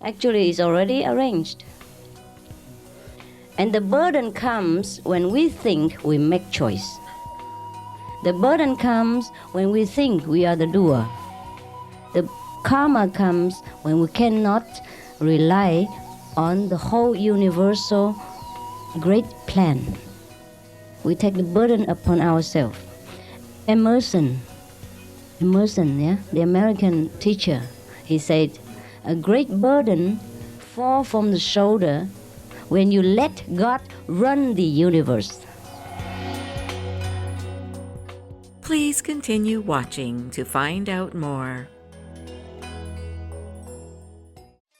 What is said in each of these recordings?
Actually, it's already arranged. And the burden comes when we think we make choice. The burden comes when we think we are the doer. The karma comes when we cannot rely on the whole universal great plan. We take the burden upon ourselves. Emerson, the American teacher, he said, a great burden falls from the shoulder when you let God run the universe. Please continue watching to find out more.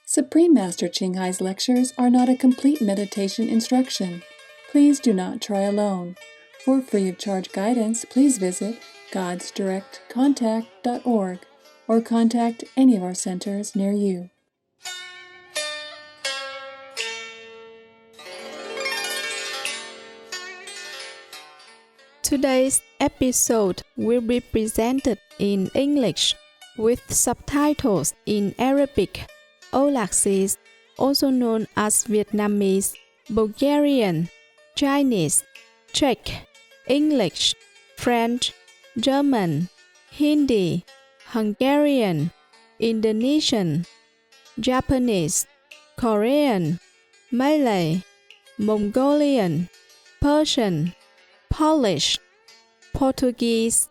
Supreme Master Ching Hai's lectures are not a complete meditation instruction. Please do not try alone. For free of charge guidance, please visit godsdirectcontact.org or contact any of our centers near you. Today's episode will be presented in English with subtitles in Arabic. Âu Lạc says, also known as Vietnamese, Bulgarian, Chinese, Czech, English, French, German, Hindi, Hungarian, Indonesian, Japanese, Korean, Malay, Mongolian, Persian, Polish, Portuguese,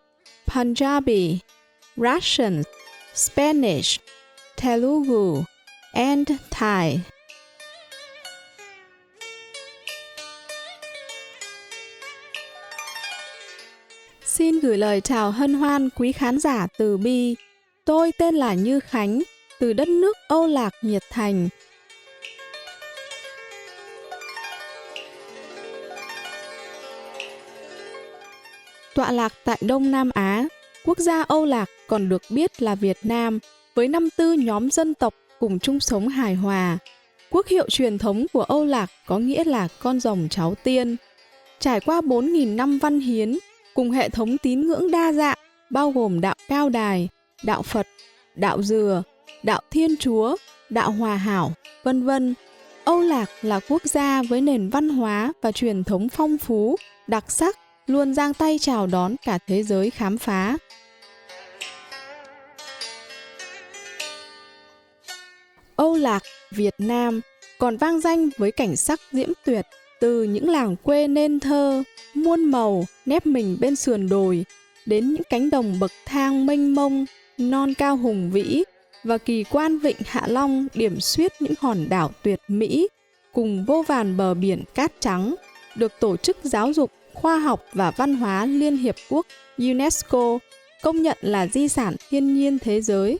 Punjabi, Russian, Spanish, Telugu, and Thai. Xin gửi lời chào hân hoan quý khán giả từ bi. Tôi tên là Như Khánh, từ đất nước Âu Lạc nhiệt thành. Tọa lạc tại Đông Nam Á, quốc gia Âu Lạc còn được biết là Việt Nam, với 54 nhóm dân tộc cùng chung sống hài hòa. Quốc hiệu truyền thống của Âu Lạc có nghĩa là con rồng cháu tiên. Trải qua 4.000 năm văn hiến, cùng hệ thống tín ngưỡng đa dạng, bao gồm đạo Cao Đài, đạo Phật, đạo Dừa, đạo Thiên Chúa, đạo Hòa Hảo, vân vân. Âu Lạc là quốc gia với nền văn hóa và truyền thống phong phú, đặc sắc, luôn giang tay chào đón cả thế giới khám phá. Âu Lạc, Việt Nam còn vang danh với cảnh sắc diễm tuyệt, từ những làng quê nên thơ, muôn màu nép mình bên sườn đồi, đến những cánh đồng bậc thang mênh mông, non cao hùng vĩ, và kỳ quan vịnh Hạ Long điểm xuyết những hòn đảo tuyệt mỹ, cùng vô vàn bờ biển cát trắng, được Tổ chức Giáo dục, Khoa học và Văn hóa Liên Hiệp Quốc UNESCO công nhận là di sản thiên nhiên thế giới.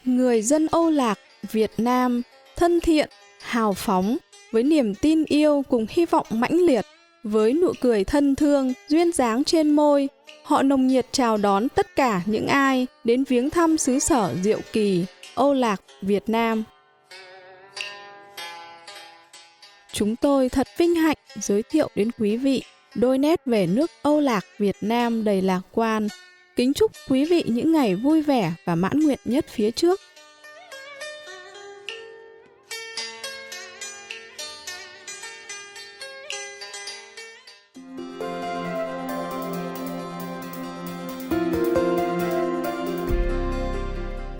Người dân Âu Lạc, Việt Nam thân thiện, hào phóng, với niềm tin yêu cùng hy vọng mãnh liệt, với nụ cười thân thương, duyên dáng trên môi, họ nồng nhiệt chào đón tất cả những ai đến viếng thăm xứ sở diệu kỳ, Âu Lạc, Việt Nam. Chúng tôi thật vinh hạnh giới thiệu đến quý vị đôi nét về nước Âu Lạc, Việt Nam đầy lạc quan. Kính chúc quý vị những ngày vui vẻ và mãn nguyện nhất phía trước.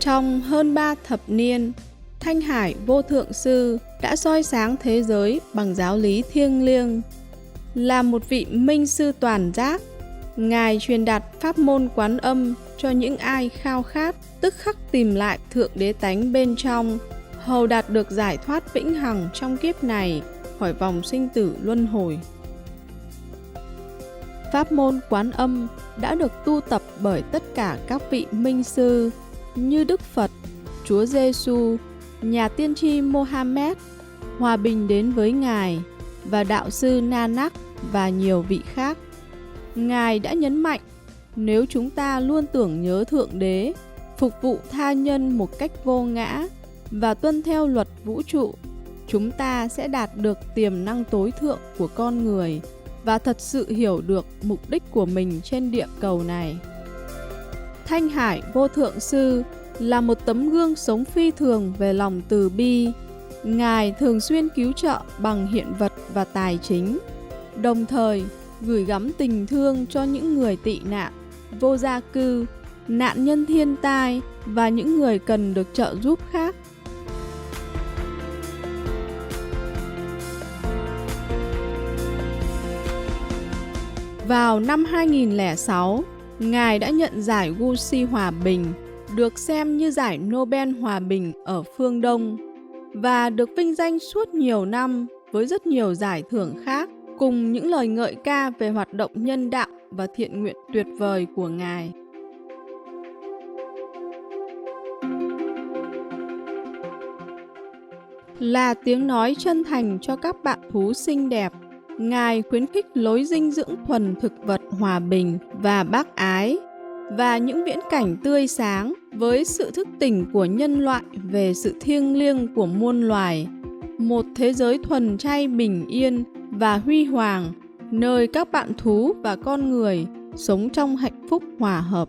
Trong hơn 3 thập niên, Thanh Hải Vô Thượng Sư đã soi sáng thế giới bằng giáo lý thiêng liêng. Là một vị minh sư toàn giác, Ngài truyền đạt pháp môn Quán Âm cho những ai khao khát, tức khắc tìm lại Thượng Đế tánh bên trong, hầu đạt được giải thoát vĩnh hằng trong kiếp này khỏi vòng sinh tử luân hồi. Pháp môn Quán Âm đã được tu tập bởi tất cả các vị minh sư như Đức Phật, Chúa Giêsu, nhà tiên tri Mohammed, hòa bình đến với Ngài, và đạo sư Nanak và nhiều vị khác. Ngài đã nhấn mạnh, nếu chúng ta luôn tưởng nhớ Thượng Đế, phục vụ tha nhân một cách vô ngã và tuân theo luật vũ trụ, chúng ta sẽ đạt được tiềm năng tối thượng của con người và thật sự hiểu được mục đích của mình trên địa cầu này. Thanh Hải Vô Thượng Sư là một tấm gương sống phi thường về lòng từ bi. Ngài thường xuyên cứu trợ bằng hiện vật và tài chính, đồng thời gửi gắm tình thương cho những người tị nạn, vô gia cư, nạn nhân thiên tai và những người cần được trợ giúp khác. Vào năm 2006, Ngài đã nhận giải Gucci Hòa Bình, được xem như giải Nobel Hòa Bình ở phương Đông, và được vinh danh suốt nhiều năm với rất nhiều giải thưởng khác, cùng những lời ngợi ca về hoạt động nhân đạo và thiện nguyện tuyệt vời của Ngài. Là tiếng nói chân thành cho các bạn thú xinh đẹp, Ngài khuyến khích lối dinh dưỡng thuần thực vật hòa bình và bác ái, và những viễn cảnh tươi sáng với sự thức tỉnh của nhân loại về sự thiêng liêng của muôn loài, một thế giới thuần chay bình yên và huy hoàng, nơi các bạn thú và con người sống trong hạnh phúc hòa hợp.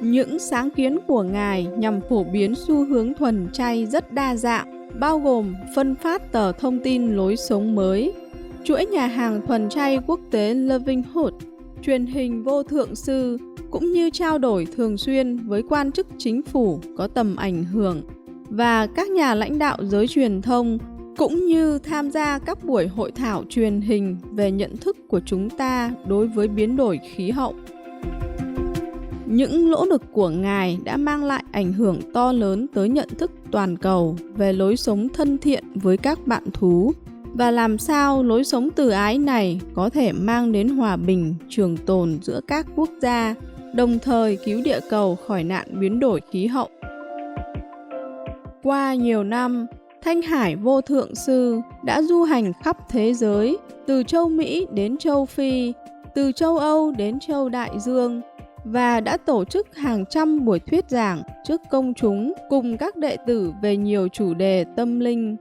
Những sáng kiến của Ngài nhằm phổ biến xu hướng thuần chay rất đa dạng, bao gồm phân phát tờ thông tin lối sống mới, chuỗi nhà hàng thuần chay quốc tế Living Hood, truyền hình Vô Thượng Sư, cũng như trao đổi thường xuyên với quan chức chính phủ có tầm ảnh hưởng và các nhà lãnh đạo giới truyền thông, cũng như tham gia các buổi hội thảo truyền hình về nhận thức của chúng ta đối với biến đổi khí hậu. Những nỗ lực của Ngài đã mang lại ảnh hưởng to lớn tới nhận thức toàn cầu về lối sống thân thiện với các bạn thú, và làm sao lối sống từ ái này có thể mang đến hòa bình trường tồn giữa các quốc gia, đồng thời cứu địa cầu khỏi nạn biến đổi khí hậu. Qua nhiều năm, Thanh Hải Vô Thượng Sư đã du hành khắp thế giới, từ châu Mỹ đến châu Phi, từ châu Âu đến châu Đại Dương, và đã tổ chức hàng trăm buổi thuyết giảng trước công chúng cùng các đệ tử về nhiều chủ đề tâm linh.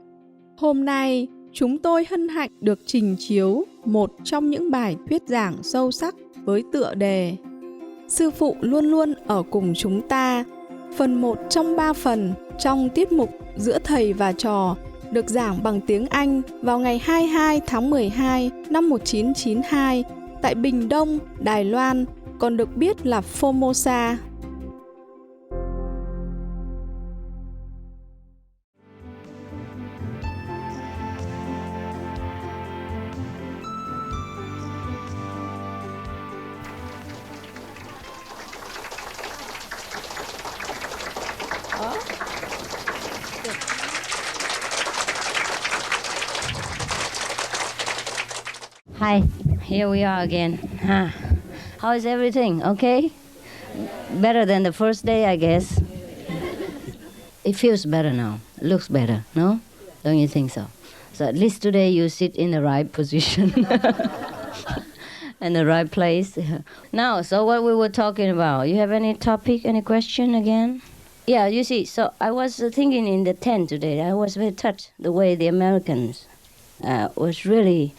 Hôm nay, chúng tôi hân hạnh được trình chiếu một trong những bài thuyết giảng sâu sắc với tựa đề Sư Phụ luôn luôn ở cùng chúng ta, phần 1 trong 3 phần trong tiết mục Giữa Thầy và Trò, được giảng bằng tiếng Anh vào ngày 22 tháng 12 năm 1992 tại Bình Đông, Đài Loan, còn được biết là Formosa. Hi, here we are again. How is everything? Okay? Better than the first day, I guess. It feels better now. It looks better, no? Don't you think so? So at least today you sit in the right position. In the right place. Now, so what we were talking about, you have any topic, any question again? Yeah, you see, so I was thinking in the tent today, I was very touched the way the Americans was really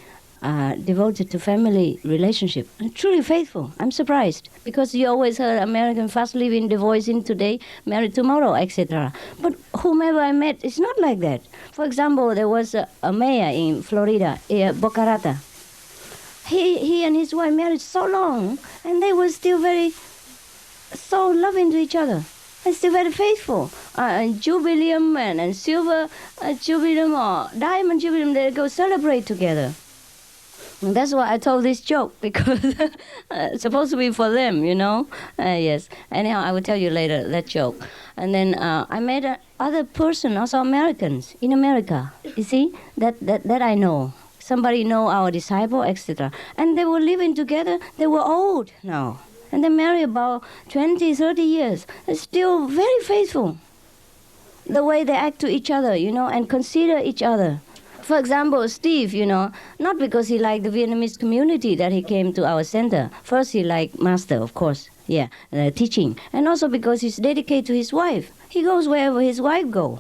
devoted to family relationship. And truly faithful. I'm surprised. Because you always heard American fast living, divorcing today, married tomorrow, etc. But whomever I met, it's not like that. For example, there was a mayor in Florida, Boca Raton. He and his wife married so long, and they were still so loving to each other. And still very faithful. And jubileum and silver jubileum or diamond jubileum, they go celebrate together. And that's why I told this joke, because it's supposed to be for them, you know. Yes. Anyhow, I will tell you later that joke. And then I met other person, also Americans in America. You see, that I know. Somebody know our disciple, etc. And they were living together. They were old now. And they married about 20, 30 years. They're still very faithful. The way they act to each other, you know, and consider each other. For example, Steve, you know, not because he liked the Vietnamese community that he came to our center. First, he liked Master, of course, teaching. And also because he's dedicated to his wife. He goes wherever his wife goes.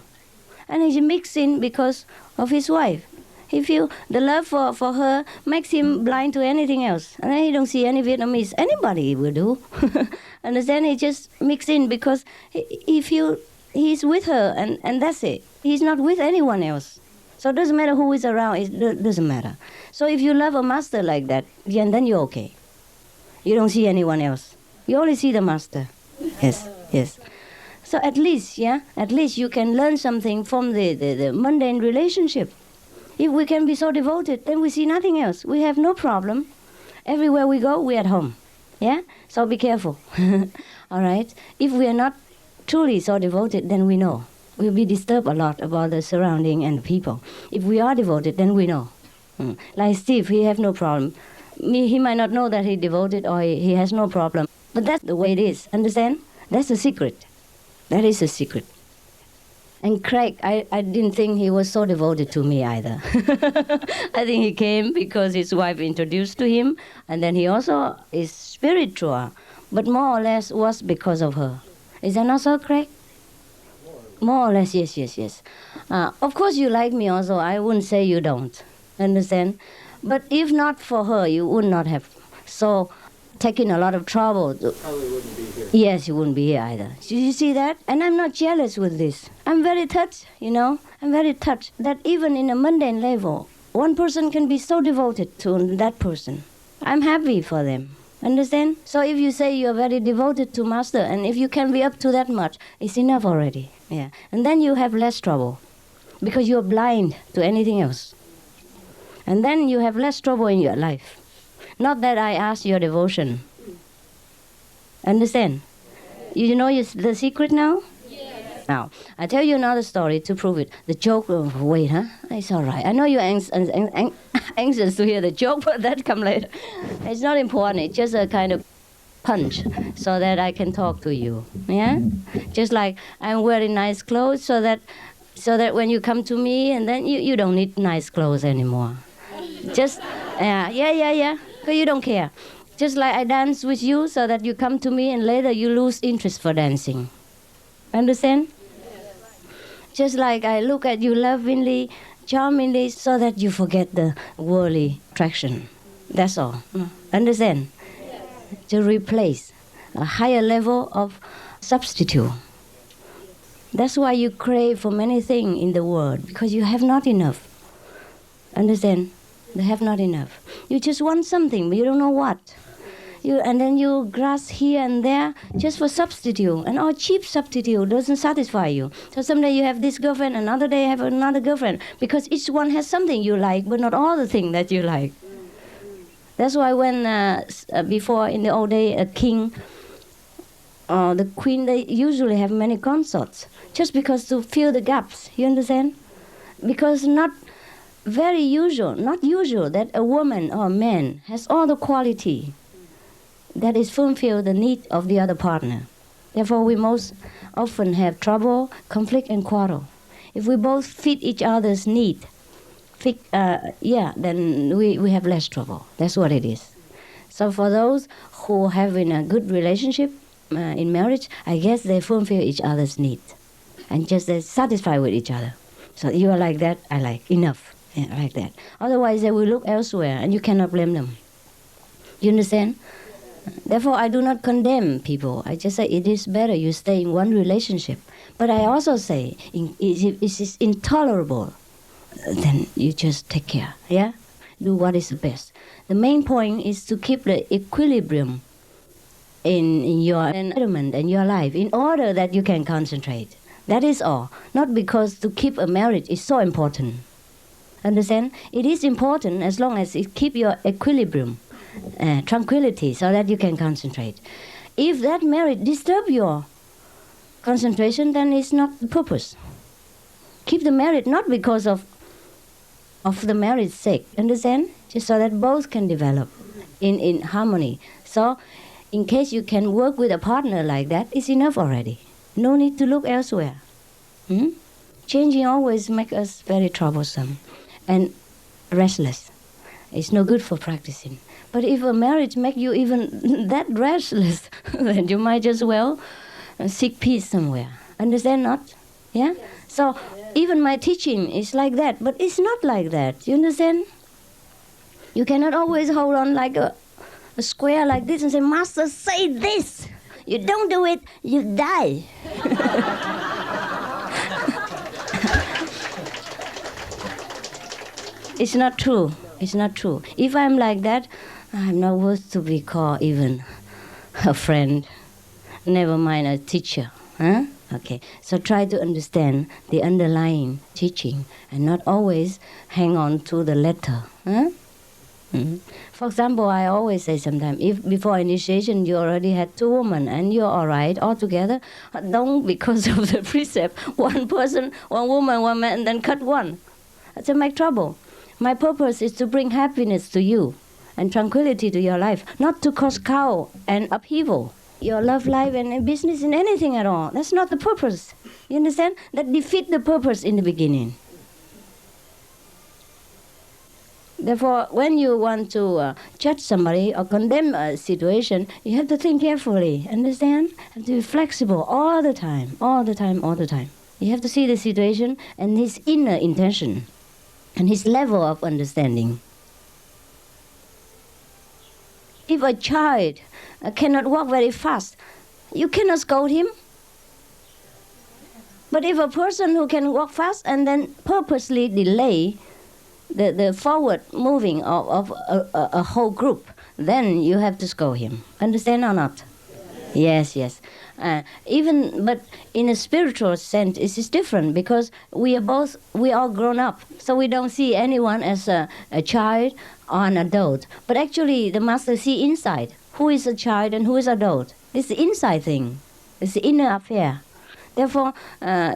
And he's mixing because of his wife. He feel the love for her makes him blind to anything else. And then he don't see any Vietnamese. Anybody will do. Understand? He just mix in because he feel he's with her and that's it. He's not with anyone else. So it doesn't matter who is around. It doesn't matter. So if you love a master like that, then you're okay. You don't see anyone else. You only see the master. Yes. So at least you can learn something from the mundane relationship. If we can be so devoted, then we see nothing else. We have no problem. Everywhere we go, we're at home. Yeah? So be careful. All right? If we are not truly so devoted, then we know. We'll be disturbed a lot about the surrounding and the people. If we are devoted, then we know. Like Steve, he have no problem. He might not know that he's devoted or he has no problem. But that's the way it is. Understand? That's the secret. That is the secret. And Craig, I didn't think he was so devoted to me either. I think he came because his wife introduced to him, and then he also is spiritual, but more or less was because of her. Is that not so, Craig? More or less, yes. Of course you like me also. I wouldn't say you don't. Understand? But if not for her, you would not have so taken a lot of trouble. Probably wouldn't be here. Yes, you wouldn't be here either. You see that? And I'm not jealous with this. I'm very touched, I'm very touched that even in a mundane level, one person can be so devoted to that person. I'm happy for them. Understand? So if you say you're very devoted to Master, and if you can be up to that much, it's enough already. Yeah. And then you have less trouble because you're blind to anything else. And then you have less trouble in your life. Not that I ask your devotion. Understand? You know the secret now? Yes. Now, I tell you another story to prove it. The joke, wait, It's all right. I know you're anxious to hear the joke, but that come later. It's not important. It's just a kind of punch so that I can talk to you. Yeah? Just like I'm wearing nice clothes so that when you come to me, and then you don't need nice clothes anymore. Just, yeah. But you don't care. Just like I dance with you so that you come to me and later you lose interest for dancing. Understand? Just like I look at you lovingly, charmingly, so that you forget the worldly attraction. That's all. Understand? To replace a higher level of substitute. That's why you crave for many things in the world, because you have not enough. Understand? They have not enough. You just want something, but you don't know what. And then you grasp here and there just for substitute. And all cheap substitute doesn't satisfy you. So someday you have this girlfriend, another day you have another girlfriend. Because each one has something you like, but not all the things that you like. That's why when, before in the old day, a king or the queen, they usually have many consorts. Just because to fill the gaps, you understand? Because not usual that a woman or a man has all the quality that is fulfill the need of the other partner. Therefore, we most often have trouble, conflict, and quarrel. If we both fit each other's need, then we have less trouble. That's what it is. So for those who have in a good relationship in marriage, I guess they fulfill each other's need and just they're satisfied with each other. So you are like that, I like, enough. Yeah, like that. Otherwise, they will look elsewhere, and you cannot blame them. You understand? Therefore, I do not condemn people. I just say it is better you stay in one relationship. But I also say, if it is intolerable, then you just take care, yeah? Do what is the best. The main point is to keep the equilibrium in your environment and your life in order that you can concentrate. That is all. Not because to keep a marriage is so important. Understand? It is important as long as it keep your equilibrium, tranquility, so that you can concentrate. If that marriage disturb your concentration, then it's not the purpose. Keep the marriage not because of the marriage's sake, understand? Just so that both can develop in harmony. So, in case you can work with a partner like that, it's enough already. No need to look elsewhere. Changing always makes us very troublesome and restless. It's no good for practicing. But if a marriage makes you even that restless, then you might as well seek peace somewhere. Understand not? Yeah? So even my teaching is like that, but it's not like that. You understand? You cannot always hold on like a square like this and say, Master, say this. You don't do it, you die. It's not true. It's not true. If I'm like that, I'm not worth to be called even a friend. Never mind a teacher. Huh? Okay. So try to understand the underlying teaching and not always hang on to the letter. Huh? Mm-hmm. For example, I always say sometimes, if before initiation you already had 2 women and you're all right all together, don't because of the precept, one person, one woman, one man, and then cut one. That's a make trouble. My purpose is to bring happiness to you and tranquility to your life, not to cause chaos and upheaval. Your love life and business in anything at all. That's not the purpose. You understand? That defeats the purpose in the beginning. Therefore, when you want to judge somebody or condemn a situation, you have to think carefully, understand? You have to be flexible all the time, all the time, all the time. You have to see the situation and his inner intention and his level of understanding. If a child cannot walk very fast, you cannot scold him. But if a person who can walk fast and then purposely delay the forward moving of a whole group, then you have to scold him. Understand or not? Yes, yes. But in a spiritual sense, it is different because we all grown up. So we don't see anyone as a child or an adult. But actually, the Master see inside. Who is a child and who is adult? It's the inside thing. It's the inner affair. Therefore,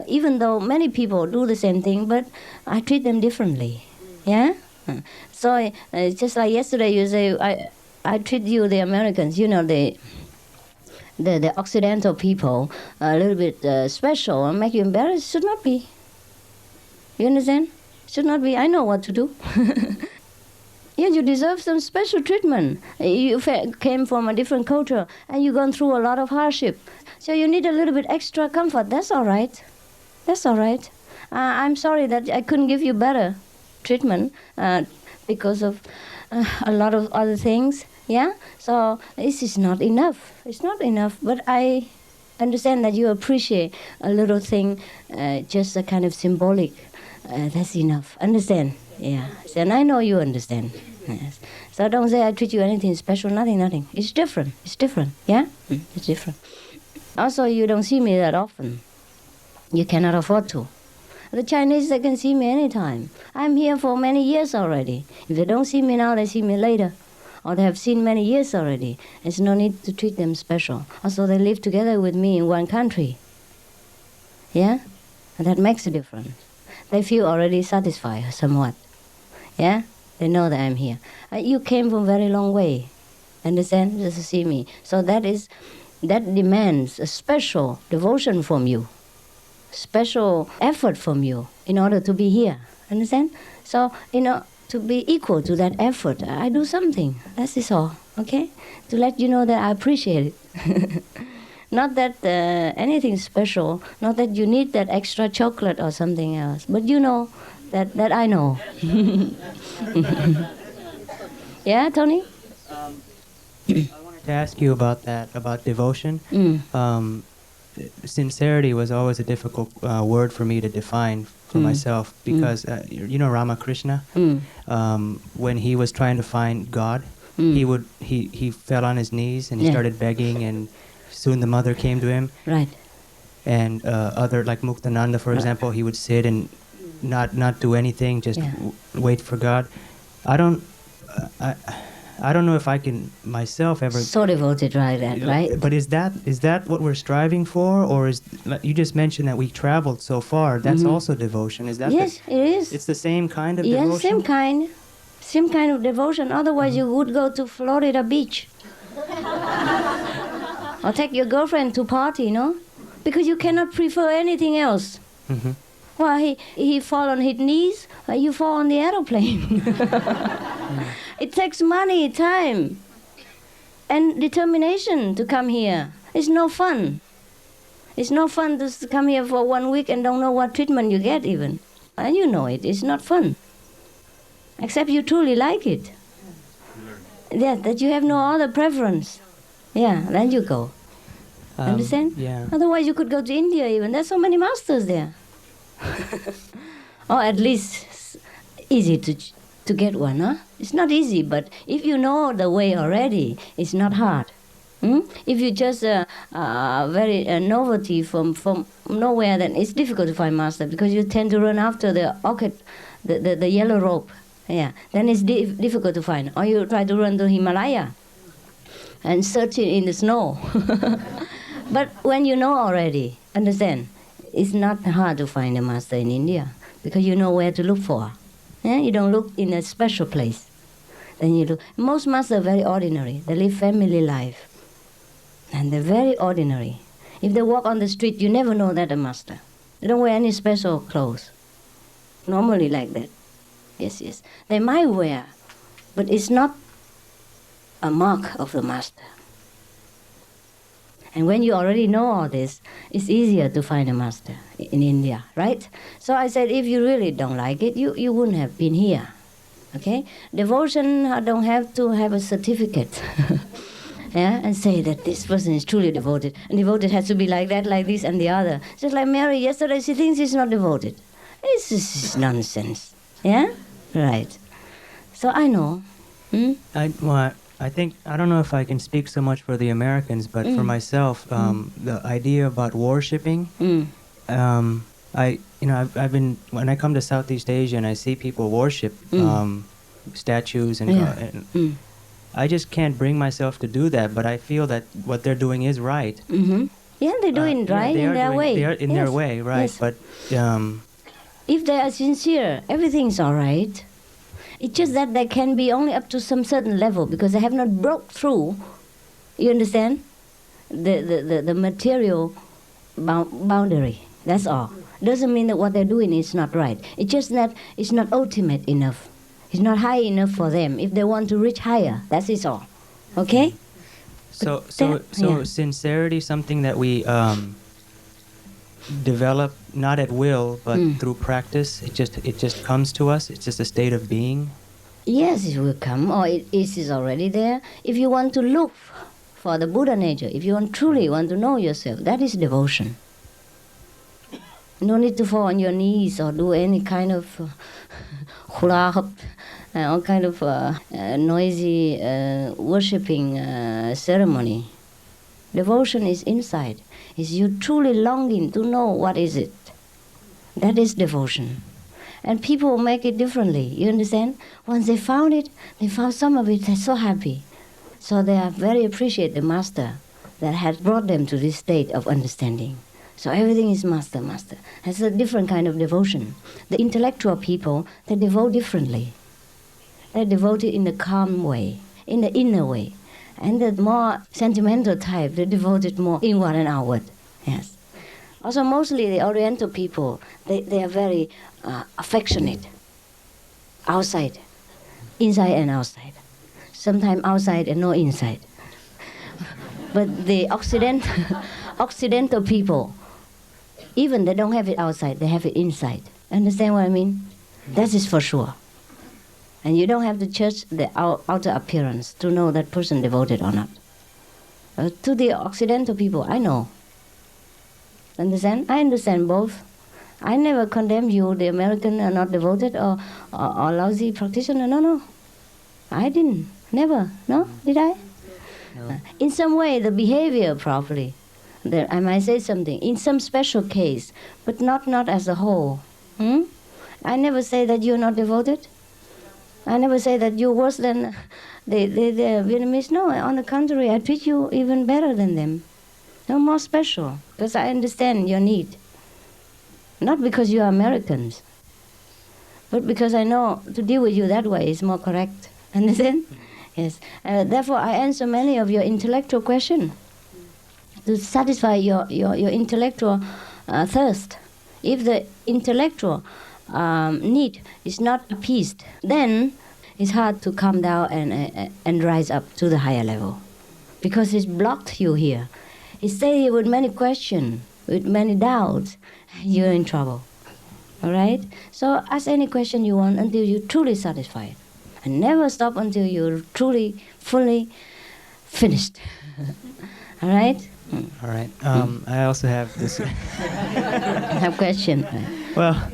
even though many people do the same thing, but I treat them differently. Yeah? So just like yesterday you say, I treat you, the Americans, you know, the Occidental people, a little bit special and make you embarrassed. Should not be. You understand? Should not be. I know what to do. Yeah, you deserve some special treatment. You came from a different culture and you've gone through a lot of hardship. So you need a little bit extra comfort. That's all right. That's all right. I'm sorry that I couldn't give you better treatment because of a lot of other things. Yeah? So this is not enough. It's not enough. But I understand that you appreciate a little thing, just a kind of symbolic. That's enough. Understand? Yeah. And I know you understand. Yes. So don't say I treat you anything special. Nothing. It's different. It's different. Yeah? It's different. Also, you don't see me that often. You cannot afford to. The Chinese, they can see me anytime. I'm here for many years already. If they don't see me now, they see me later. Or they have seen many years already. There's no need to treat them special. Also, they live together with me in one country. Yeah? And that makes a difference. They feel already satisfied somewhat. Yeah? They know that I'm here. You came from a very long way. Understand? Just to see me. So that demands a special devotion from you. Special effort from you in order to be here. Understand? So, to be equal to that effort, I do something. That is all. Okay? To let you know that I appreciate it. Not that anything special, not that you need that extra chocolate or something else, but you know that I know. Yeah, Tony? I wanted to ask you about that, about devotion. Sincerity was always a difficult word for me to define for myself because, Ramakrishna, when he was trying to find God, he fell on his knees and he started begging, and soon the mother came to him. Right. And other, like Muktananda, for example, he would sit and not do anything, just wait for God. I don't know if I can myself ever. So devoted, right? But is that what we're striving for, or is you just mentioned that we traveled so far? That's also devotion. Is that? Yes, it is. It's the same kind of devotion. Yes, same kind of devotion. Otherwise, you would go to Florida Beach, or take your girlfriend to party, because you cannot prefer anything else. Well, he fall on his knees, you fall on the aeroplane. It takes money, time, and determination to come here. It's no fun. It's no fun to come here for 1 week and don't know what treatment you get even. And you know it. It's not fun. Except you truly like it. Yeah, that you have no other preference. Yeah, then you go. Understand? Yeah. Otherwise you could go to India even. There's so many masters there. Or at least easy to get one, huh? It's not easy, but if you know the way already, it's not hard. If you just very novelty from nowhere, then it's difficult to find master because you tend to run after the orchid, the yellow rope. Yeah, then it's difficult to find. Or you try to run to Himalaya and search it in the snow. But when you know already, understand, it's not hard to find a master in India because you know where to look for. Yeah? You don't look in a special place. Then you look. Most masters are very ordinary. They live family life. And they're very ordinary. If they walk on the street, you never know that a master. They don't wear any special clothes. Normally like that. Yes, yes. They might wear, but it's not a mark of the master. And when you already know all this, it's easier to find a master in India, right? So I said, if you really don't like it, you wouldn't have been here. Okay? Devotion don't have to have a certificate. Yeah, and say that this person is truly devoted. And devoted has to be like that, like this, and the other. Just like Mary yesterday, she thinks she's not devoted. This is nonsense. Yeah? Right. So I know. I think, I don't know if I can speak so much for the Americans, but for myself, the idea about worshiping, I've been, when I come to Southeast Asia and I see people worship statues and I just can't bring myself to do that, but I feel that what they're doing is right. Yeah, they're doing right in their way. They are in their way, right? Yes. But if they are sincere, everything's all right. It's just that they can be only up to some certain level because they have not broke through. You understand? The material boundary. That's all. Doesn't mean that what they're doing is not right. It's just that it's not ultimate enough. It's not high enough for them. If they want to reach higher, that is all. Okay? So yeah. Sincerity is something that we develop not at will, but through practice. It just comes to us. It's just a state of being. Yes, it will come, or it is already there. If you want to look for the Buddha nature, if you truly want to know yourself, that is devotion. No need to fall on your knees or do any kind of hula hoop, all kind of noisy worshipping ceremony. Devotion is inside. Is you truly longing to know what is it. That is devotion. And people make it differently, you understand? Once they found it, they found some of it, they're so happy. So they are very appreciate the master that has brought them to this state of understanding. So everything is master. That's a different kind of devotion. The intellectual people, they devote differently. They're devoted in the calm way, in the inner way. And the more sentimental type, they're devoted more inward and outward. Yes. Also, mostly the Oriental people, they are very affectionate. Outside. Inside and outside. Sometimes outside and no inside. But the Occidental people, even they don't have it outside, they have it inside. Understand what I mean? That is for sure. And you don't have to judge the outer appearance to know that person devoted or not. To the Occidental people, I know. Understand? I understand both. I never condemn you, the American are not devoted or lousy practitioner. No. I didn't. Never. No? Did I? No. In some way, the behavior probably. I might say something. In some special case, but not as a whole. I never say that you're not devoted. I never say that you're worse than the Vietnamese. No, on the contrary, I treat you even better than them. No, more special, because I understand your need. Not because you are Americans, but because I know to deal with you that way is more correct. Understand? Yes. Therefore, I answer many of your intellectual questions to satisfy your intellectual thirst. If the intellectual need is not appeased, then it's hard to come down and rise up to the higher level, because it's blocked you here. It stays here with many questions, with many doubts, you're in trouble. All right? So ask any question you want until you're truly satisfied. And never stop until you're truly, fully finished. All right? All right. I also have this. I have a question. Well,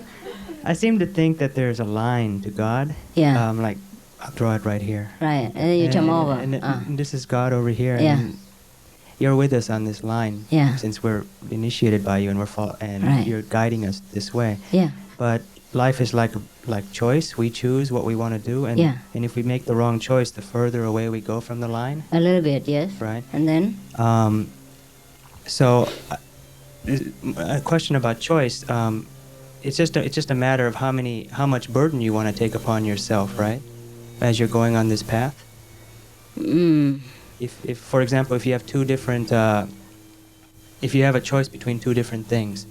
I seem to think that there's a line to God. Yeah. Like, I'll draw it right here. Right. And then you jump over. And this is God over here. Yeah. And you're with us on this line. Yeah. Since we're initiated by you and Right. you're guiding us this way. Yeah. But life is like choice. We choose what we want to do. And, Yeah. and if we make the wrong choice, the further away we go from the line. A little bit, yes. Right. And then? So, a question about choice. It's just a matter of how much burden you want to take upon yourself, right? As you're going on this path. If for example, if you have two different, if you have a choice between two different things,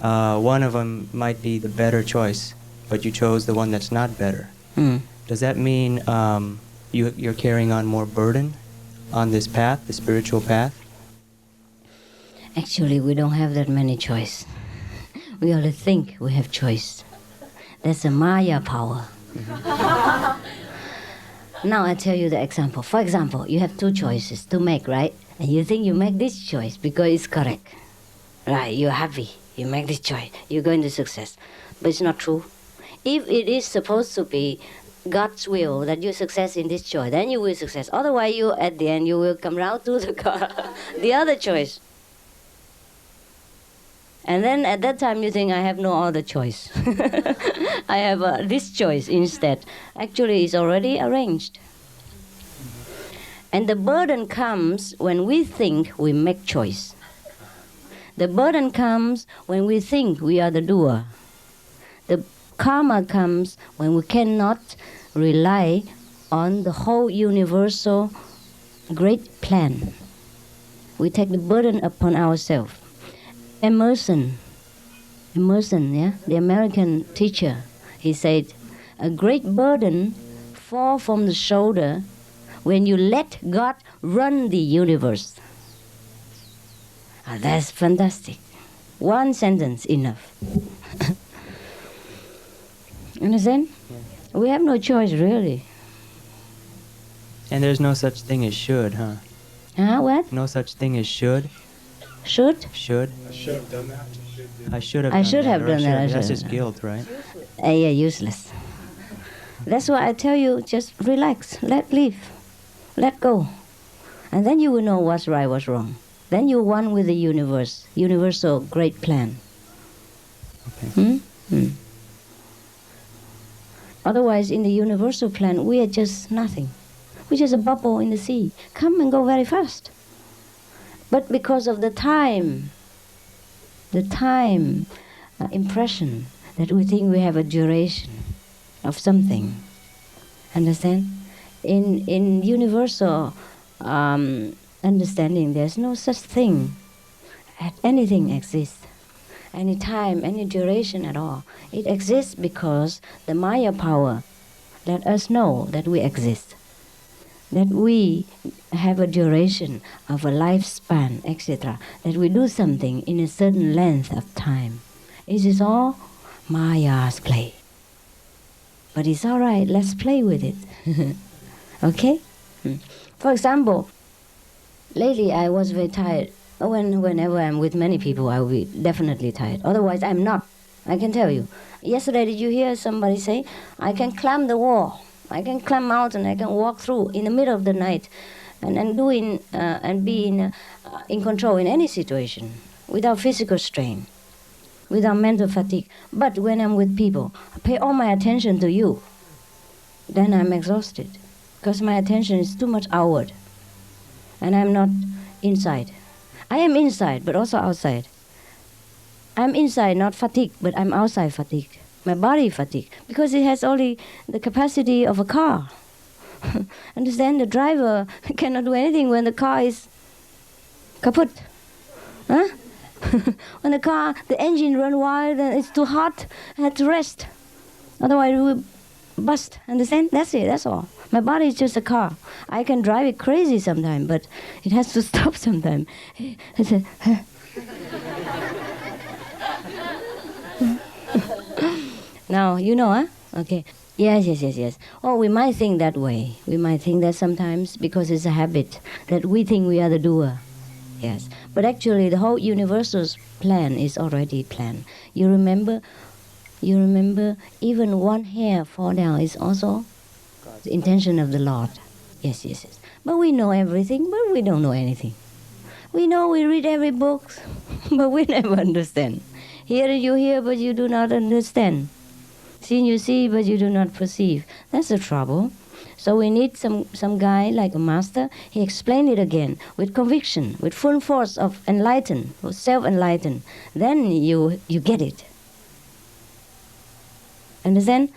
one of them might be the better choice, but you chose the one that's not better. Does that mean you're carrying on more burden on this path, the spiritual path? Actually, we don't have that many choice. We only think we have choice. That's a Maya power. Now I tell you the example. For example, you have two choices to make, right? And you think you make this choice because it's correct. Right, you're happy. You make this choice. You're going to success. But it's not true. If it is supposed to be God's will that you success in this choice, then you will success. Otherwise, you at the end, you will come round to the other choice. And then at that time you think, I have no other choice. I have this choice instead. Actually, it's already arranged. And the burden comes when we think we make choice. The burden comes when we think we are the doer. The karma comes when we cannot rely on the whole universal great plan. We take the burden upon ourselves. Emerson, yeah, the American teacher, he said, a great burden falls from the shoulder when you let God run the universe. That's fantastic. One sentence enough. Understand? Yeah. We have no choice, really. And there's no such thing as should, huh? What? No such thing as should. Should? Should. I should have done that. I should have done that. That's just guilt, right? Yeah, useless. That's why I tell you, just relax, let live, let go. And then you will know what's right, what's wrong. Then you're one with the universe, universal great plan. Okay. Otherwise, in the universal plan, we are just nothing. We're just a bubble in the sea. Come and go very fast. But because of the time impression that we think we have a duration of something. Understand? In universal understanding, there's no such thing. Anything exists. Any time, any duration at all. It exists because the Maya power let us know that we exist. That we have a duration of a lifespan, etc. That we do something in a certain length of time. It is all Maya's play. But it's all right, let's play with it. Okay? For example, lately I was very tired. Whenever I'm with many people, I will be definitely tired. Otherwise, I'm not. I can tell you. Yesterday, did you hear somebody say, I can climb the wall. I can climb mountain. I can walk through in the middle of the night, and be in control in any situation, without physical strain, without mental fatigue. But when I'm with people, I pay all my attention to you. Then I'm exhausted, because my attention is too much outward, and I'm not inside. I am inside, but also outside. I'm inside, not fatigued, but I'm outside fatigued. My body fatigued, because it has only the capacity of a car. Understand? The driver cannot do anything when the car is kaput. Huh? When the engine run wild and it's too hot, I have to rest. Otherwise it will bust. Understand? That's it, that's all. My body is just a car. I can drive it crazy sometimes, but it has to stop sometimes. Now, you know, huh? Okay. Yes. Oh, we might think that way. We might think that sometimes because it's a habit that we think we are the doer. Yes. But actually, the whole universal's plan is already planned. You remember, even one hair fall down is also the intention of the Lord. Yes. But we know everything, but we don't know anything. We know we read every book, but we never understand. Hear you hear, but you do not understand. See you see, but you do not perceive. That's the trouble. So we need some guy like a master. He explained it again with conviction, with full force of enlighten, self-enlighten. Then you get it. Understand?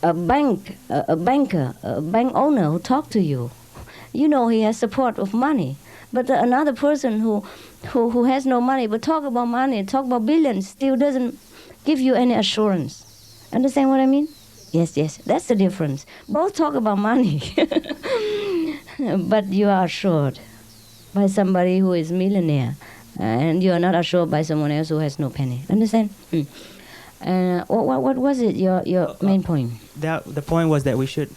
A banker, a bank owner who talk to you, you know he has support of money. But another person who has no money but talk about money, talk about billions, still doesn't give you any assurance. Understand what I mean? Yes, that's the difference. Both talk about money, but you are assured by somebody who is millionaire, and you are not assured by someone else who has no penny. Understand? What was it? Your main point? The point was that we should.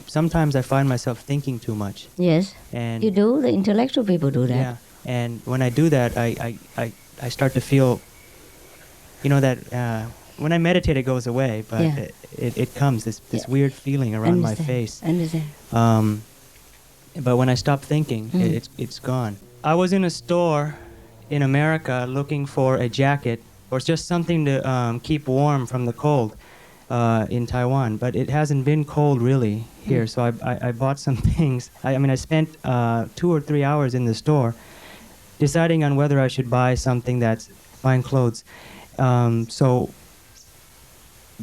Sometimes I find myself thinking too much. Yes. And you do. The intellectual people do that. Yeah. And when I do that, I start to feel. You know that when I meditate, it goes away, but it comes this weird feeling around my face. Understand. But when I stop thinking, it's gone. I was in a store in America looking for a jacket or just something to keep warm from the cold in Taiwan, but it hasn't been cold really here. So I bought some things. I spent 2 or 3 hours in the store deciding on whether I should buy something that's buying clothes. So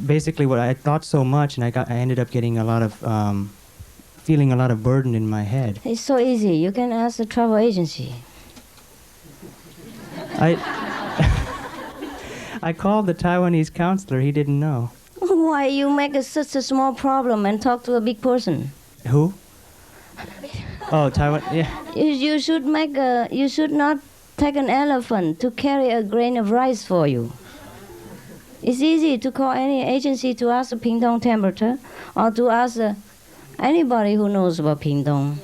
basically, what I thought so much, and I ended up getting a lot of feeling a lot of burden in my head. It's so easy. You can ask the travel agency. I called the Taiwanese counselor. He didn't know. Why you make such a small problem and talk to a big person? Who? Oh, Taiwan. Yeah. You should You should not take an elephant to carry a grain of rice for you. It's easy to call any agency to ask the Pingdong temperature, or to ask anybody who knows about Pingdong,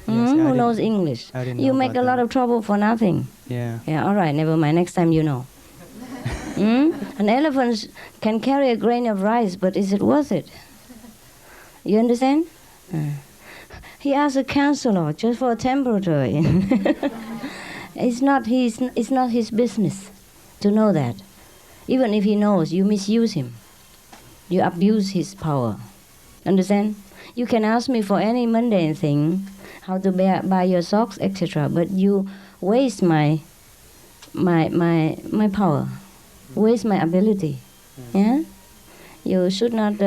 who knows English. You make a lot of trouble for nothing. Yeah. Yeah. All right. Never mind. Next time you know. An elephant can carry a grain of rice, but is it worth it? You understand? He asked a counselor just for a temperature. It's not his business to know that. Even if he knows, you misuse him. You abuse his power. Understand? You can ask me for any mundane thing, how to buy your socks, etc. But you waste my power, waste my ability. Yeah. You should not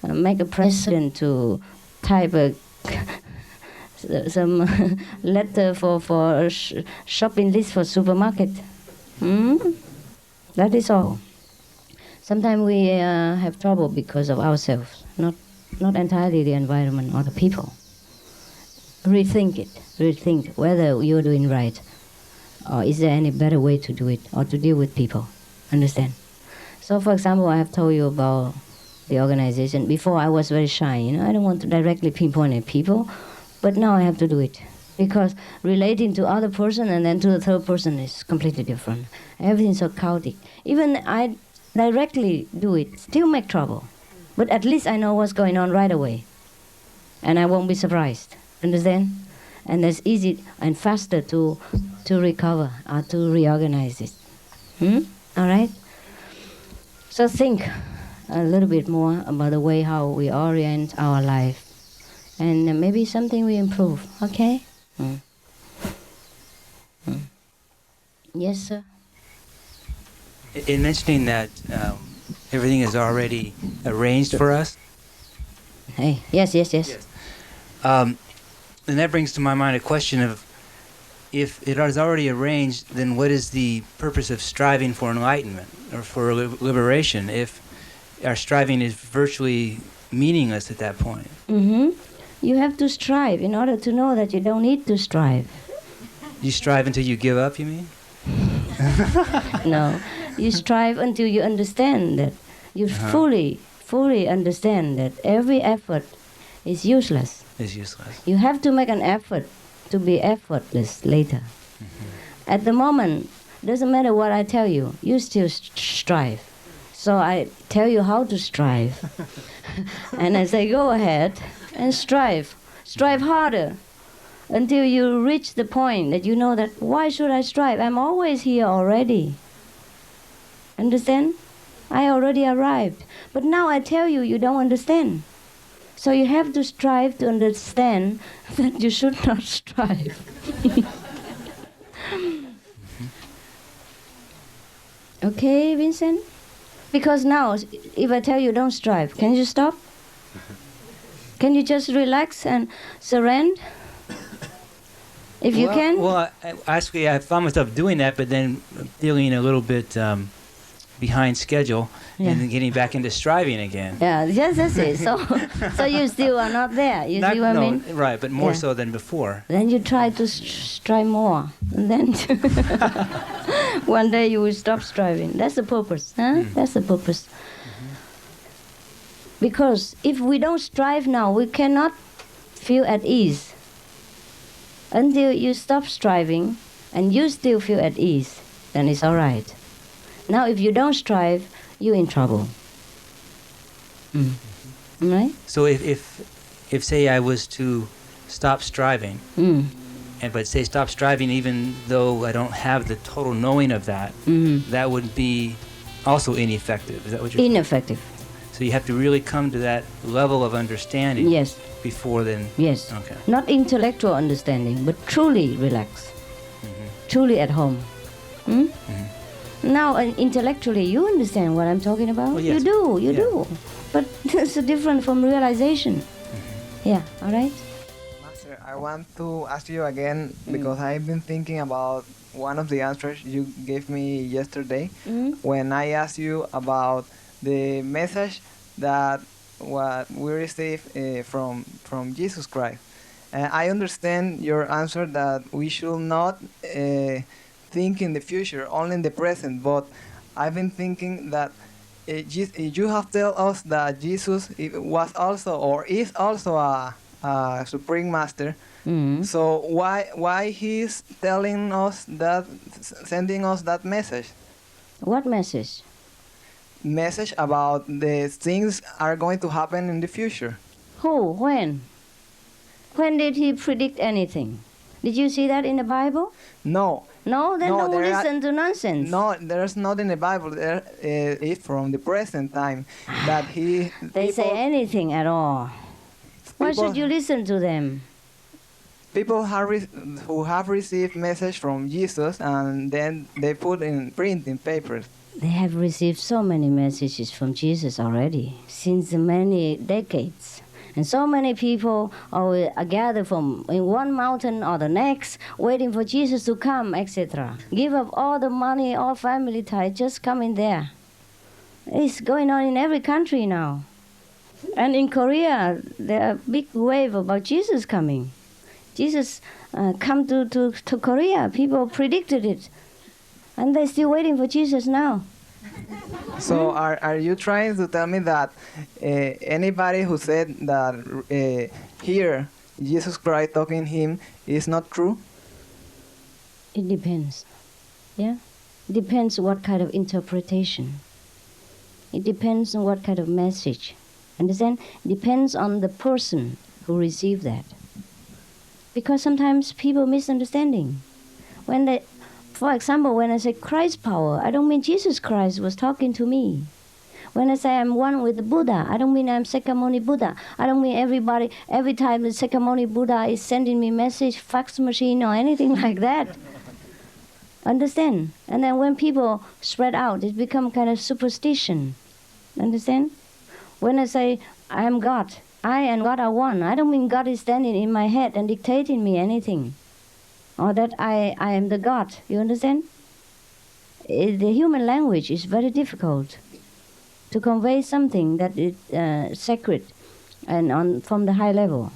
make a precedent to type some letter for shopping list for supermarket. That is all. Sometimes we have trouble because of ourselves, not entirely the environment or the people. Rethink whether you're doing right, or is there any better way to do it, or to deal with people. Understand? So, for example, I have told you about the organization. Before, I was very shy. I don't want to directly pinpoint at people, but now I have to do it. Because relating to other person and then to the third person is completely different. Everything's so chaotic. Even I directly do it, still make trouble. But at least I know what's going on right away. And I won't be surprised. Understand? And it's easy and faster to recover or to reorganize it. All right? So think a little bit more about the way how we orient our life. And maybe something we improve, okay? Yes, sir. In mentioning that everything is already arranged for us. Hey, yes. And that brings to my mind a question of, if it is already arranged, then what is the purpose of striving for enlightenment or for liberation if our striving is virtually meaningless at that point? You have to strive in order to know that you don't need to strive. You strive until you give up, you mean? No. You strive until you understand that. You fully understand that every effort is useless. It's useless. You have to make an effort to be effortless later. At the moment, doesn't matter what I tell you, you still strive. So I tell you how to strive. And I say, go ahead and strive. Strive harder until you reach the point that you know that, why should I strive? I'm always here already. Understand? I already arrived. But now I tell you, you don't understand. So you have to strive to understand that you should not strive. Okay, Vincent? Because now, if I tell you don't strive, can you stop? Can you just relax and surrender? If you can? Well, actually, I found myself doing that, but then feeling a little bit behind schedule, and then getting back into striving again. Yeah, yes, that's it. So you still are not there. You see what I mean? Right, but more so than before. Then you try to strive more. And then one day you will stop striving. That's the purpose. Huh? That's the purpose. Because if we don't strive now, we cannot feel at ease. Until you stop striving and you still feel at ease, then it's all right. Now, if you don't strive, you're in trouble. Right? So if say I was to stop striving, but say stop striving even though I don't have the total knowing of that, that would be also ineffective. Is that what you're saying? Ineffective. So you have to really come to that level of understanding. Yes. Before then. Yes. Okay. Not intellectual understanding, but truly relaxed. Truly at home. Now, intellectually, you understand what I'm talking about? Well, yes. You do. But it's different from realization. Yeah, all right? Master, I want to ask you again, because I've been thinking about one of the answers you gave me yesterday when I asked you about the message that what we receive from Jesus Christ. I understand your answer that we should not think in the future, only in the present, but I've been thinking that you have told us that Jesus was also or is also a Supreme Master. So why he's telling us that, sending us that message? What message? Message about the things are going to happen in the future. Who? When? When did he predict anything? Did you see that in the Bible? No. No? Then don't listen to nonsense. No, there's not in the Bible. There is from the present time that he... They say anything at all. Why should you listen to them? People who have received message from Jesus and then they put in print in papers. They have received so many messages from Jesus already, since many decades. And so many people are gathered from in one mountain or the next, waiting for Jesus to come, etc. Give up all the money, all family ties, just come in there. It's going on in every country now. And in Korea, there are a big wave about Jesus coming. Jesus come to Korea. People predicted it. And they're still waiting for Jesus now. So are you trying to tell me that anybody who said that here Jesus Christ talking him is not true? It depends. Yeah? It depends what kind of interpretation. It depends on what kind of message. Understand? It depends on the person who received that. Because sometimes people misunderstanding. When they... For example, when I say Christ power, I don't mean Jesus Christ was talking to me. When I say I'm one with the Buddha, I don't mean I'm Sakyamuni Buddha. I don't mean everybody, every time the Sakyamuni Buddha is sending me message, fax machine or anything like that. Understand? And then when people spread out, it becomes kind of superstition. Understand? When I say I am God, I and God are one, I don't mean God is standing in my head and dictating me anything. Or that I am the God. You understand? The human language is very difficult to convey something that is sacred and from the high level.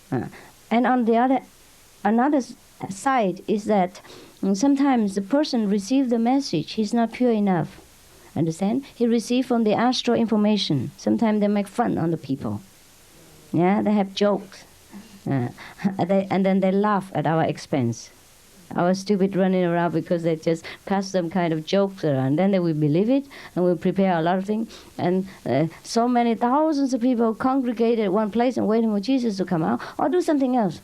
And on the another side is that And sometimes the person receives the message, he's not pure enough. Understand? He received from the astral information. Sometimes they make fun on the people. Yeah, they have jokes. And then they laugh at our expense. Our stupid running around because they just pass some kind of jokes around. Then they will believe it and will prepare a lot of things. And so many thousands of people congregate at one place and waiting for Jesus to come out or do something else.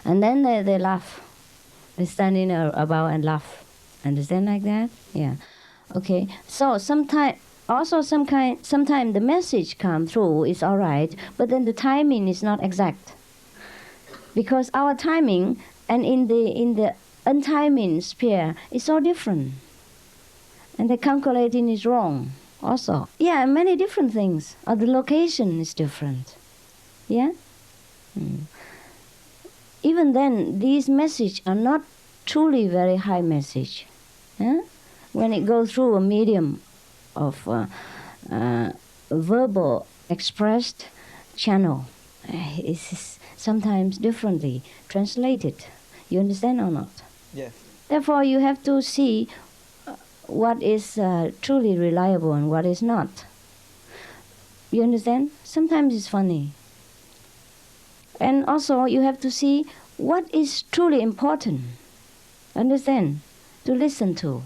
And then they laugh. They stand in about and laugh. Understand like that? Yeah. Okay. So sometimes the message come through is all right, but then the timing is not exact. Because our timing and in the untiming sphere is so different. And the calculating is wrong also. Yeah, many different things. Or the location is different. Yeah? Even then, these messages are not truly very high message. Yeah? When it goes through a medium of verbal expressed channel, it's sometimes differently translated. You understand or not? Yes. Therefore, you have to see what is truly reliable and what is not. You understand? Sometimes it's funny. And also, you have to see what is truly important. Understand? To listen to.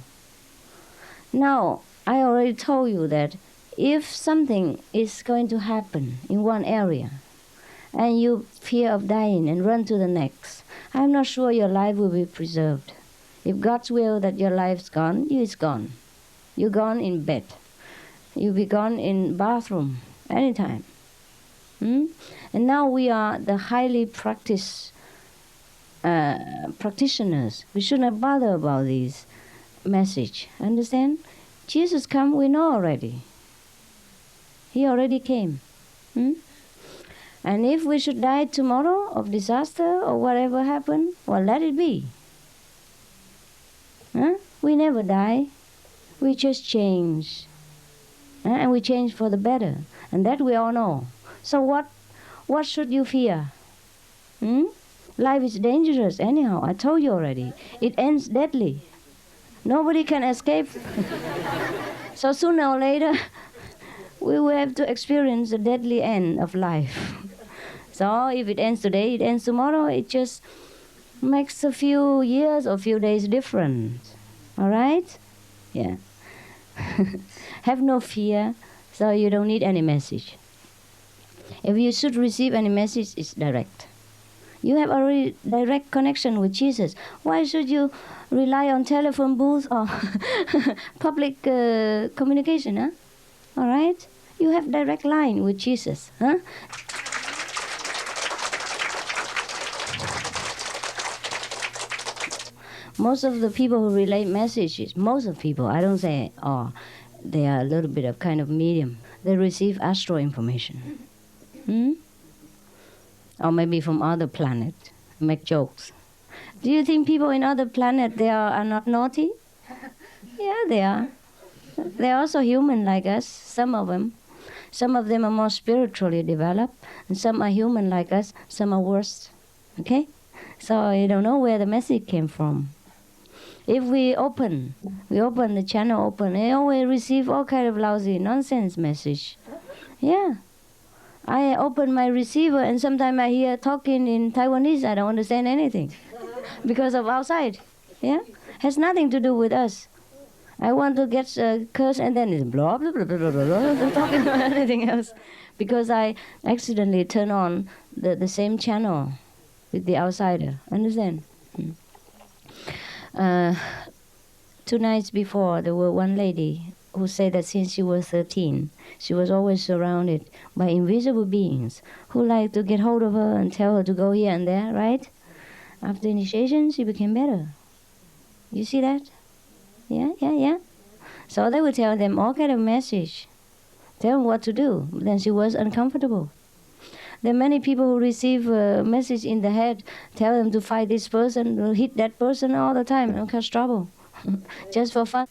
Now, I already told you that if something is going to happen in one area, and you fear of dying and run to the next, I'm not sure your life will be preserved. If God's will that your life's gone, it's gone. You're gone in bed. You'll be gone in bathroom anytime. And now we are the highly practiced practitioners. We should not bother about this message. Understand? Jesus come, we know already. He already came. And if we should die tomorrow of disaster or whatever happened, well, let it be. We never die. We just change. And we change for the better. And that we all know. So what should you fear? Life is dangerous anyhow. I told you already. It ends deadly. Nobody can escape. So sooner or later, we will have to experience the deadly end of life. So if it ends today, it ends tomorrow. It just makes a few years or few days different. All right? Yeah. Have no fear, so you don't need any message. If you should receive any message, it's direct. You have already direct connection with Jesus. Why should you rely on telephone booth or public communication? Huh? All right? You have direct line with Jesus. Huh? Most of the people who relay messages, most of people, I don't say, they are a little bit of kind of medium. They receive astral information. Or maybe from other planet, make jokes. Do you think people in other planet, they are not naughty? Yeah, they are. They're also human like us, some of them. Some of them are more spiritually developed, and some are human like us, some are worse. Okay? So you don't know where the message came from. If we open the channel they always receive all kind of lousy nonsense message. Yeah. I open my receiver and sometimes I hear talking in Taiwanese. I don't understand anything because of outside. Yeah, has nothing to do with us. I want to get a curse and then it's blah blah blah blah blah blah. Don't talking about anything else because I accidentally turn on the same channel with the outsider. Understand? 2 nights before, there were one lady who said that since she was 13, she was always surrounded by invisible beings who like to get hold of her and tell her to go here and there, right? After initiation, she became better. You see that? Yeah. So they would tell them all kind of message, tell them what to do. Then she was uncomfortable. There are many people who receive a message in the head, tell them to fight this person, hit that person all the time, and cause trouble, just for fun.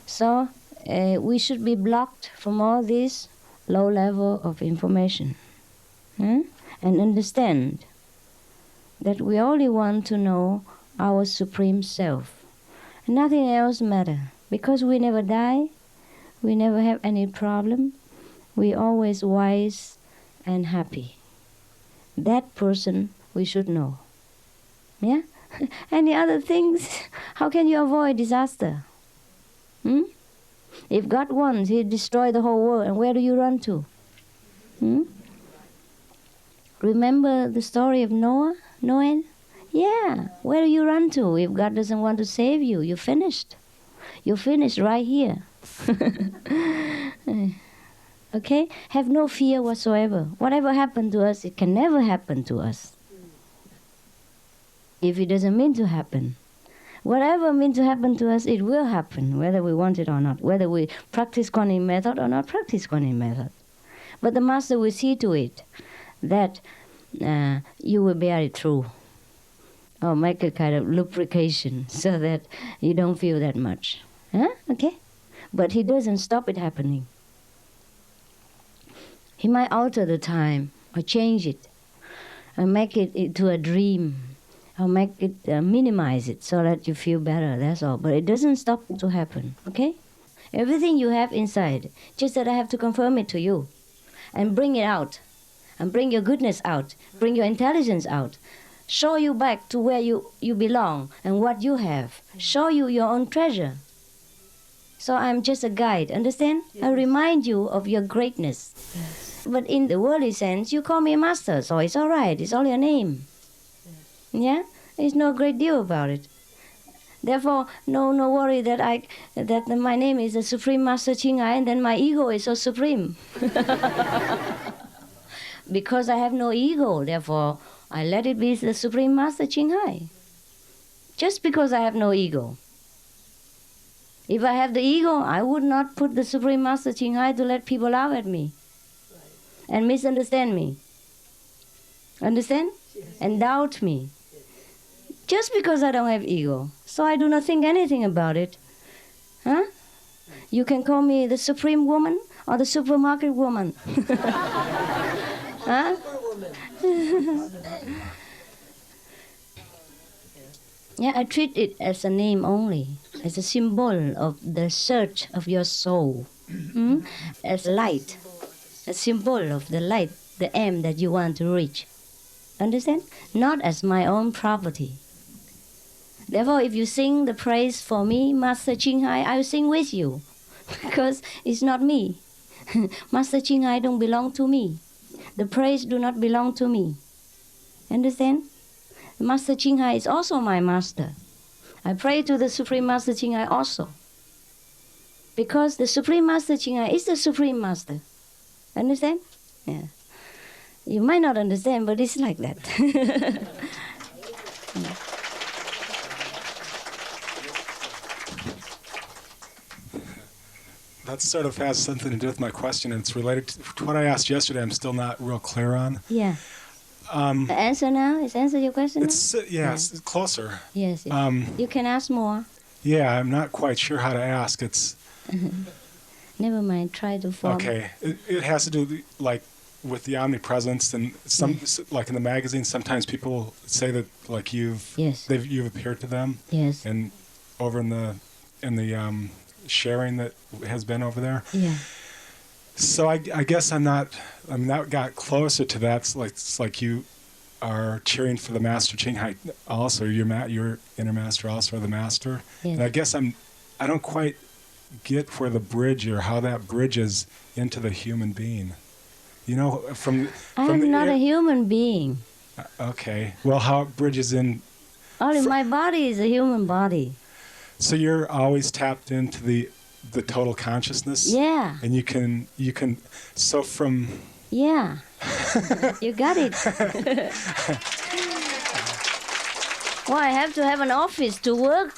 So we should be blocked from all this low level of information and understand that we only want to know our Supreme Self. Nothing else matters, because we never die, we never have any problem, we always wise and happy. That person we should know. Yeah? Any other things? How can you avoid disaster? If God wants, He'll destroy the whole world, and where do you run to? Remember the story of Noah? Yeah, where do you run to if God doesn't want to save you? You're finished. You're finished right here. Okay? Have no fear whatsoever. Whatever happened to us, it can never happen to us. If it doesn't mean to happen. Whatever means to happen to us, it will happen, whether we want it or not, whether we practice Kuan method or not practice Kuan method. But the Master will see to it that you will bear it through, or make a kind of lubrication so that you don't feel that much. Okay? But He doesn't stop it happening. He might alter the time, or change it, or make it into a dream, or make it, minimize it so that you feel better, that's all. But it doesn't stop to happen, okay? Everything you have inside, just that I have to confirm it to you, and bring it out, and bring your goodness out, bring your intelligence out, show you back to where you belong, and what you have, show you your own treasure. So I'm just a guide, understand? Yes. I remind you of your greatness. Yes. But in the worldly sense, you call me a master, so it's all right. It's only a name. Yes. Yeah? There's no great deal about it. Therefore, no worry that my name is the Supreme Master Ching, and then my ego is so supreme. Because I have no ego, therefore I let it be the Supreme Master Ching. Just because I have no ego. If I have the ego, I would not put the Supreme Master Ching to let people laugh at me and misunderstand me. Understand? Yes. And doubt me. Yes. Just because I don't have ego. So I do not think anything about it. You can call me the Supreme Woman or the Supermarket Woman. Yeah, I treat it as a name only, as a symbol of the search of your soul, as light, a symbol of the light, the aim that you want to reach. Understand? Not as my own property. Therefore, if you sing the praise for me, Master Ching Hai, I will sing with you, because it's not me. Master Ching Hai don't belong to me. The praise do not belong to me. Understand? Master Ching Hai is also my master. I pray to the Supreme Master Ching Hai also. Because the Supreme Master Ching Hai is the Supreme Master. Understand? Yeah. You might not understand, but it's like that. That sort of has something to do with my question, and it's related to what I asked yesterday. I'm still not real clear on. Yeah. The answer now? Is answer your question it's, now? It's closer. Yes. You can ask more. Yeah, I'm not quite sure how to ask. It's... Never mind, try to form. Okay. It has to do, like, with the omnipresence, and like in the magazine, sometimes people say that, like, you've appeared to them. Yes. And over in the sharing that has been over there. Yeah. So I guess that got closer to that. It's like you are cheering for the Master Ching Hai also. Your inner master also, or the master. Yes. And I guess I don't quite get where the bridge, or how that bridges into the human being. You know, I'm not a human being. Okay. Well, how it bridges in. Only my body is a human body. So you're always tapped into the total consciousness? Yeah. And you can so from... Yeah. You got it. Well, I have to have an office to work.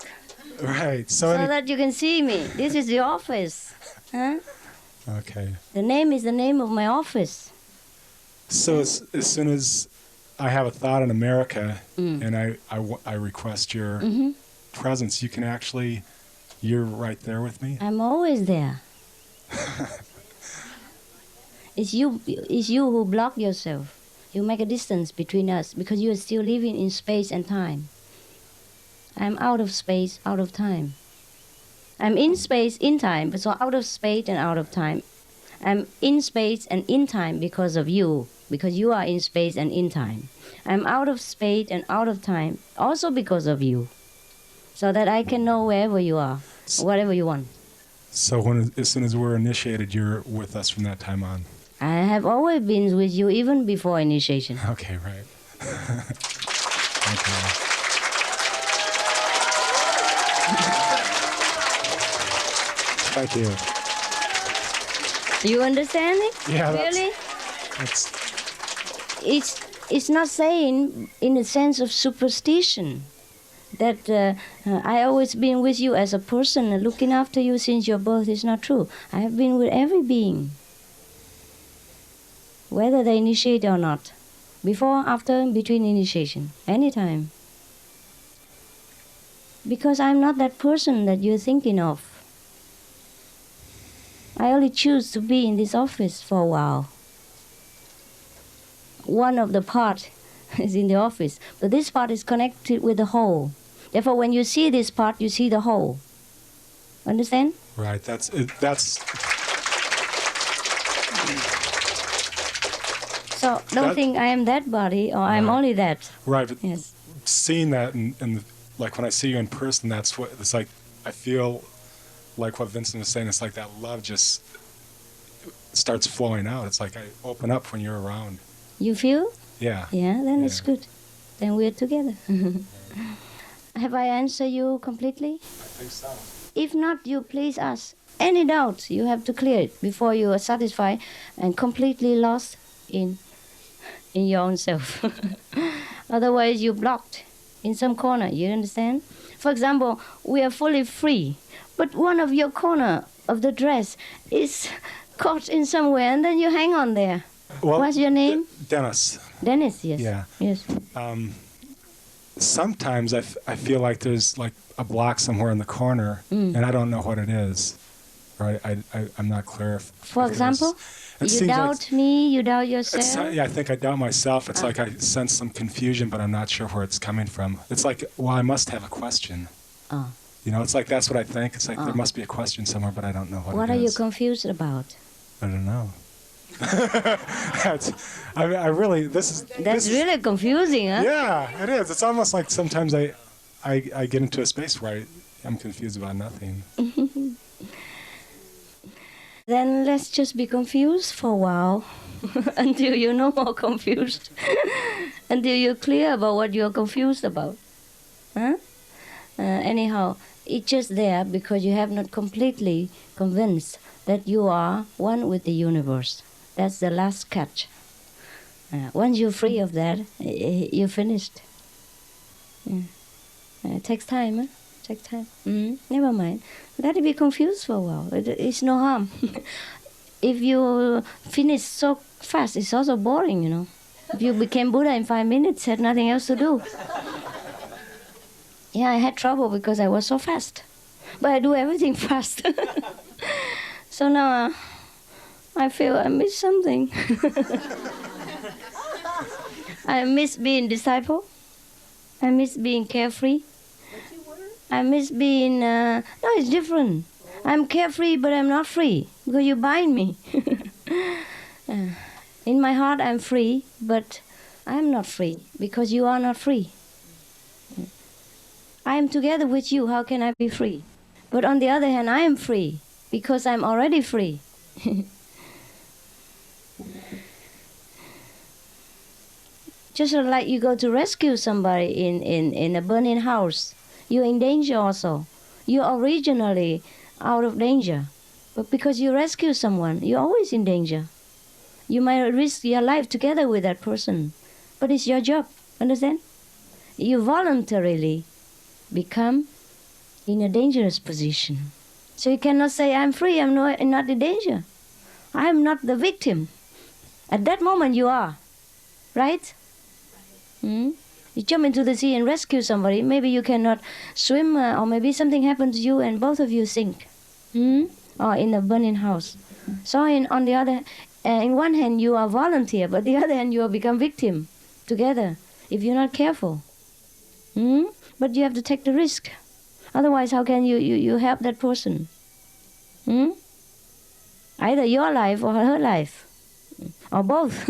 Right. So that you can see me. This is the office. Okay. The name is the name of my office. So as soon as I have a thought in America, and I request your presence, you can actually... You're right there with me? I'm always there. It's you who block yourself. You make a distance between us because you are still living in space and time. I'm out of space, out of time. I'm in space, in time, but so out of space and out of time. I'm in space and in time because of you, because you are in space and in time. I'm out of space and out of time also because of you, so that I can know wherever you are, whatever you want. So as soon as we're initiated, you're with us from that time on? I have always been with you even before initiation. Okay, right. Okay. Thank you. You understand it? Yeah, really? That's It's not saying in the sense of superstition that I always been with you as a person looking after you since your birth is not true. I have been with every being, whether they initiate or not, before, after, between initiation, anytime. Because I'm not that person that you're thinking of. I only choose to be in this office for a while. One of the part is in the office, but this part is connected with the whole. Therefore, when you see this part, you see the whole. Understand? right. That's So don't think I am that body or I'm only that. right. But Yes. seeing that and like when I see you in person, that's what it's like. I feel like what Vincent was saying. It's like that love just starts flowing out. It's like I open up when you're around. You feel? Yeah. Yeah, then it's Yeah. good. Then we're together. Have I answered you completely? I think so. If not, you please ask. Any doubt, you have to clear it before you are satisfied and completely lost in your own self. Otherwise, you're blocked in some corner. You understand? For example, we are fully free, but one of your corner of the dress is caught in somewhere, and then you hang on there. Well, What's your name? Dennis. Dennis, yes. Yeah. Yes. Sometimes I feel like there's like a block somewhere in the corner, and I don't know what it is. Or I'm not clear if. For if it is. example, It you seems like doubt me, you doubt yourself. yeah, I think I doubt myself. It's like I sense some confusion, but I'm not sure where it's coming from. It's like, well, I must have a question. Oh. You know, it's like that's what I think. It's like there must be a question somewhere, but I don't know what What it are you is. confused about? I don't know. I really, That's this is, really confusing, huh? yeah, it is. It's almost like sometimes I get into a space where I'm confused about nothing. Then let's just be confused for a while until you're no more confused, until you're clear about what you're confused about. Huh? Anyhow, it's just there because you have not completely convinced that you are one with the universe. That's the last catch. Once you're free of that, you're finished. It takes time, huh? Takes time. Never mind. Let it be confused for a while. It's no harm. If you finish so fast, it's also boring, you know. If you became Buddha in 5 minutes, had nothing else to do. Yeah, I had trouble because I was so fast. But I do everything fast. So now I feel I miss something. I miss being disciple. I miss being carefree. I miss being... no, it's different. I'm carefree, but I'm not free because you bind me. In my heart, I'm free, but I'm not free because you are not free. I am together with you. How can I be free? But on the other hand, I am free because I'm already free. Just like you go to rescue somebody in a burning house, you're in danger also. You're originally out of danger. But because you rescue someone, you're always in danger. You might risk your life together with that person. But it's your job, understand? You voluntarily become in a dangerous position. So you cannot say, I'm free, I'm not in danger. I'm not the victim. At that moment you are, right? You jump into the sea and rescue somebody. Maybe you cannot swim, or maybe something happens to you and both of you sink. Or in a burning house. So on the other, in one hand you are volunteer, but the other hand you will become victim together if you're not careful. But you have to take the risk. Otherwise, how can you help that person? Either your life or her life, or both.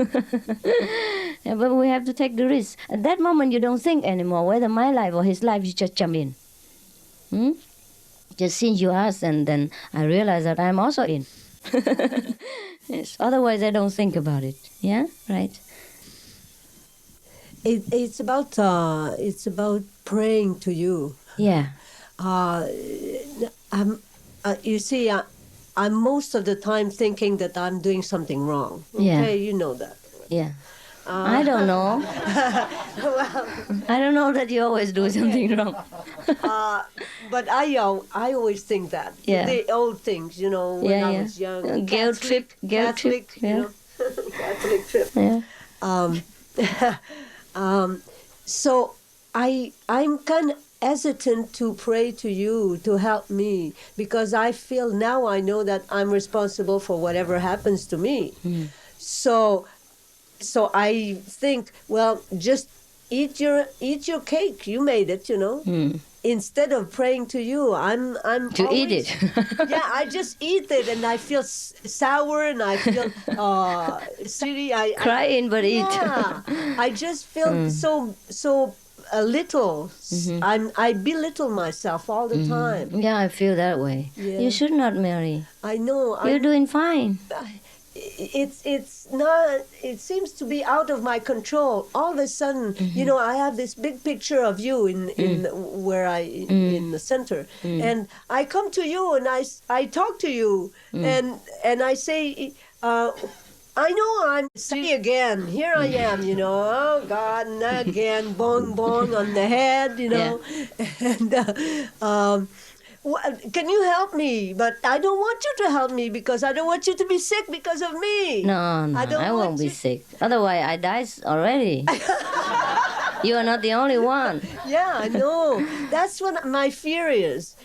But we have to take the risk. At that moment, you don't think anymore whether my life or his life. You just jump in. Just since you asked, and then I realize that I'm also in. Yes. Otherwise, I don't think about it. Yeah, right. It's about praying to you. Yeah. You see, I'm most of the time thinking that I'm doing something wrong. Okay, Yeah. you know that. Yeah. I don't know. I don't know that you always do something wrong. But I always think that. Yeah. The old things, when I was young. Guilt trip. Catholic, Yeah. Catholic trip. Yeah. So I'm kind of hesitant to pray to you to help me, because I feel now I know that I'm responsible for whatever happens to me. So I think, well, just eat your cake. You made it, Instead of praying to you, I'm To always, eat it. yeah, I just eat it, and I feel sour, and I feel silly. Crying, but eat. Yeah, I just feel so little. I belittle myself all the time. Yeah, I feel that way. Yeah. You should not marry. I know. You're doing fine. It's not. It seems to be out of my control. All of a sudden, I have this big picture of you in the center, and I come to you and I talk to you, and I say, I know I'm silly again. Here I am, Oh God, and again, bong bong on the head, and. Can you help me? But I don't want you to help me, because I don't want you to be sick because of me. No, I won't be sick. Otherwise, I die already. You are not the only one. Yeah, I know. That's what my fear is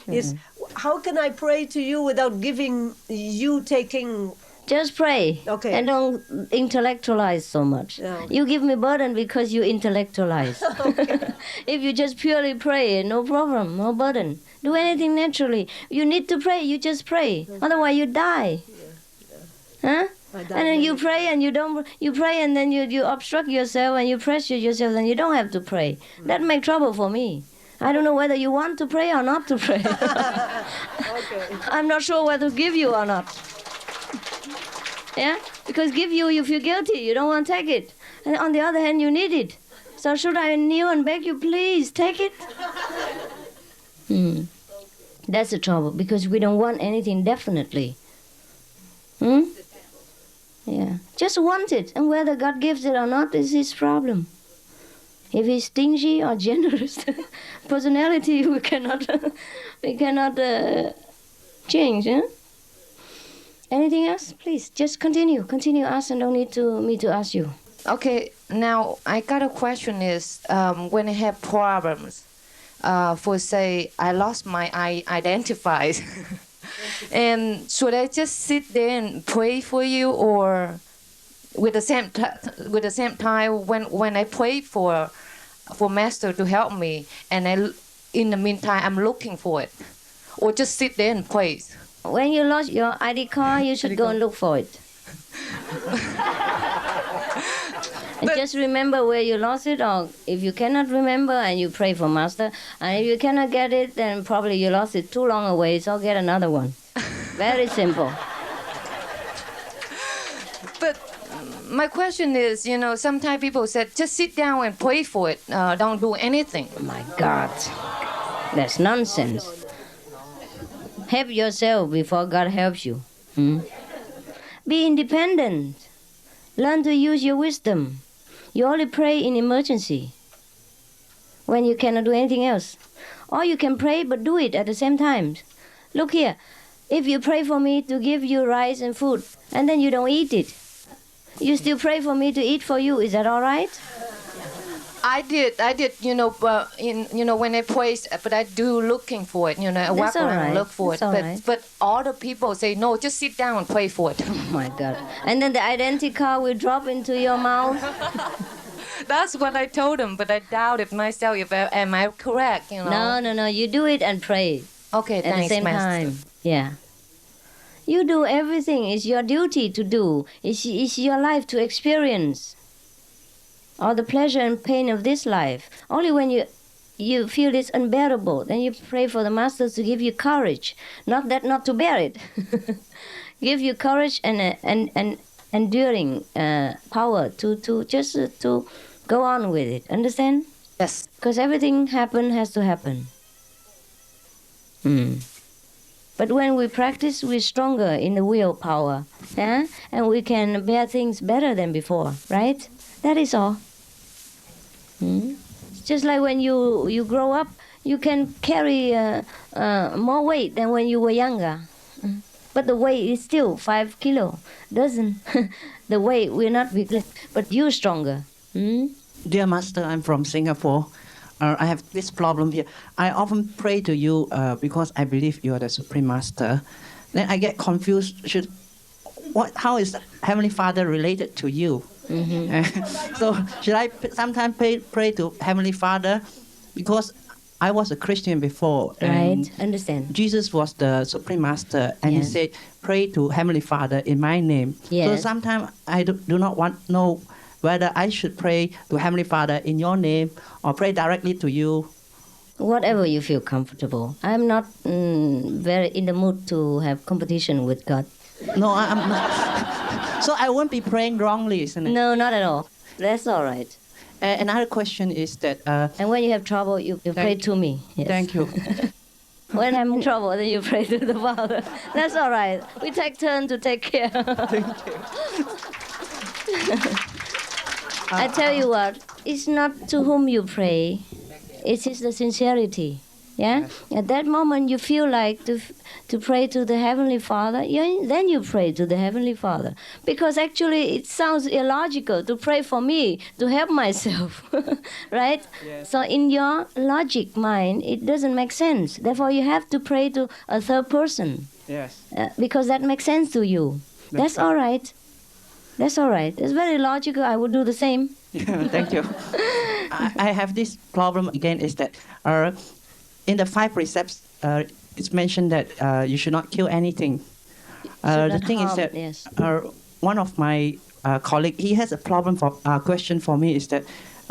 how can I pray to you without taking... Just pray. Okay. And don't intellectualize so much. No. You give me burden because you intellectualize. Okay. If you just purely pray, no problem, no burden. Do anything naturally. You need to pray, you just pray. Otherwise you die. Huh? And then you pray and you pray and then you obstruct yourself and you pressure yourself, and you don't have to pray. That makes trouble for me. I don't know whether you want to pray or not to pray. Okay. I'm not sure whether to give you or not. Yeah? Because give you feel guilty. You don't want to take it. And on the other hand, you need it. So should I kneel and beg you, please, take it? That's the trouble, because we don't want anything definitely. Yeah. Just want it. And whether God gives it or not is his problem. If he's stingy or generous, personality we cannot change. Huh? Anything else? Please, just continue. Continue, ask, and don't need me to ask you. Okay, now I got a question is, when I have problems, for say, I lost my identified, and should I just sit there and pray for you, or with the same time when I pray for Master to help me, and in the meantime I'm looking for it, or just sit there and pray? When you lost your ID card, you should go and look for it. And just remember where you lost it, or if you cannot remember, and you pray for Master. And if you cannot get it, then probably you lost it too long away, so get another one. Very simple. But my question is, sometimes people said, just sit down and pray for it. Don't do anything. Oh my God. That's nonsense. Help yourself before God helps you. Be independent. Learn to use your wisdom. You only pray in emergency, when you cannot do anything else. Or you can pray, but do it at the same time. Look here. If you pray for me to give you rice and food, and then you don't eat it, you still pray for me to eat for you. Is that all right? I did. When I pray, but I do looking for it. I walk around and look for it. But other people say no, just sit down and pray for it. Oh my God! And then the identity card will drop into your mouth. That's what I told them, but I doubted myself. Am I correct? No. You do it and pray. Okay, at the same time. Yeah. You do everything. It's your duty to do. It's your life to experience. All the pleasure and pain of this life. Only when you feel it's unbearable, then you pray for the masters to give you courage. Not to bear it. Give you courage and enduring power to just to go on with it. Understand? Yes. Because everything has to happen. But when we practice, we're stronger in the willpower, and we can bear things better than before, right? That is all. It's just like when you grow up, you can carry more weight than when you were younger. But the weight is still 5 kilo. The weight will not be less, but you're stronger. Dear Master, I'm from Singapore. I have this problem here. I often pray to you because I believe you are the Supreme Master. Then I get confused. How is Heavenly Father related to you? So should I sometimes pray to Heavenly Father? Because I was a Christian before. Right, understand. Jesus was the Supreme Master, and he said, pray to Heavenly Father in my name. Yes. So sometimes I do not know whether I should pray to Heavenly Father in your name or pray directly to you. Whatever you feel comfortable. I'm not very in the mood to have competition with God. No, I'm not. So I won't be praying wrongly, isn't it? No, not at all. That's all right. Another question is that... and when you have trouble, you pray to me. Yes. Thank you. When I'm in trouble, then you pray to the Father. That's all right. We take turn to take care. Thank you. I tell you what, it's not to whom you pray. It is the sincerity. Yeah? At that moment, you feel like to pray to the Heavenly Father, then you pray to the Heavenly Father. Because actually, it sounds illogical to pray for me, to help myself. Right? Yes. So in your logic mind, it doesn't make sense. Therefore, you have to pray to a third person. Yes. Because that makes sense to you. That's all right. That's all right. It's very logical. I would do the same. Yeah, thank you. I have this problem again is that in the 5 precepts, it's mentioned that you should not kill anything. The thing is that one of my colleagues, he has a problem question for me is that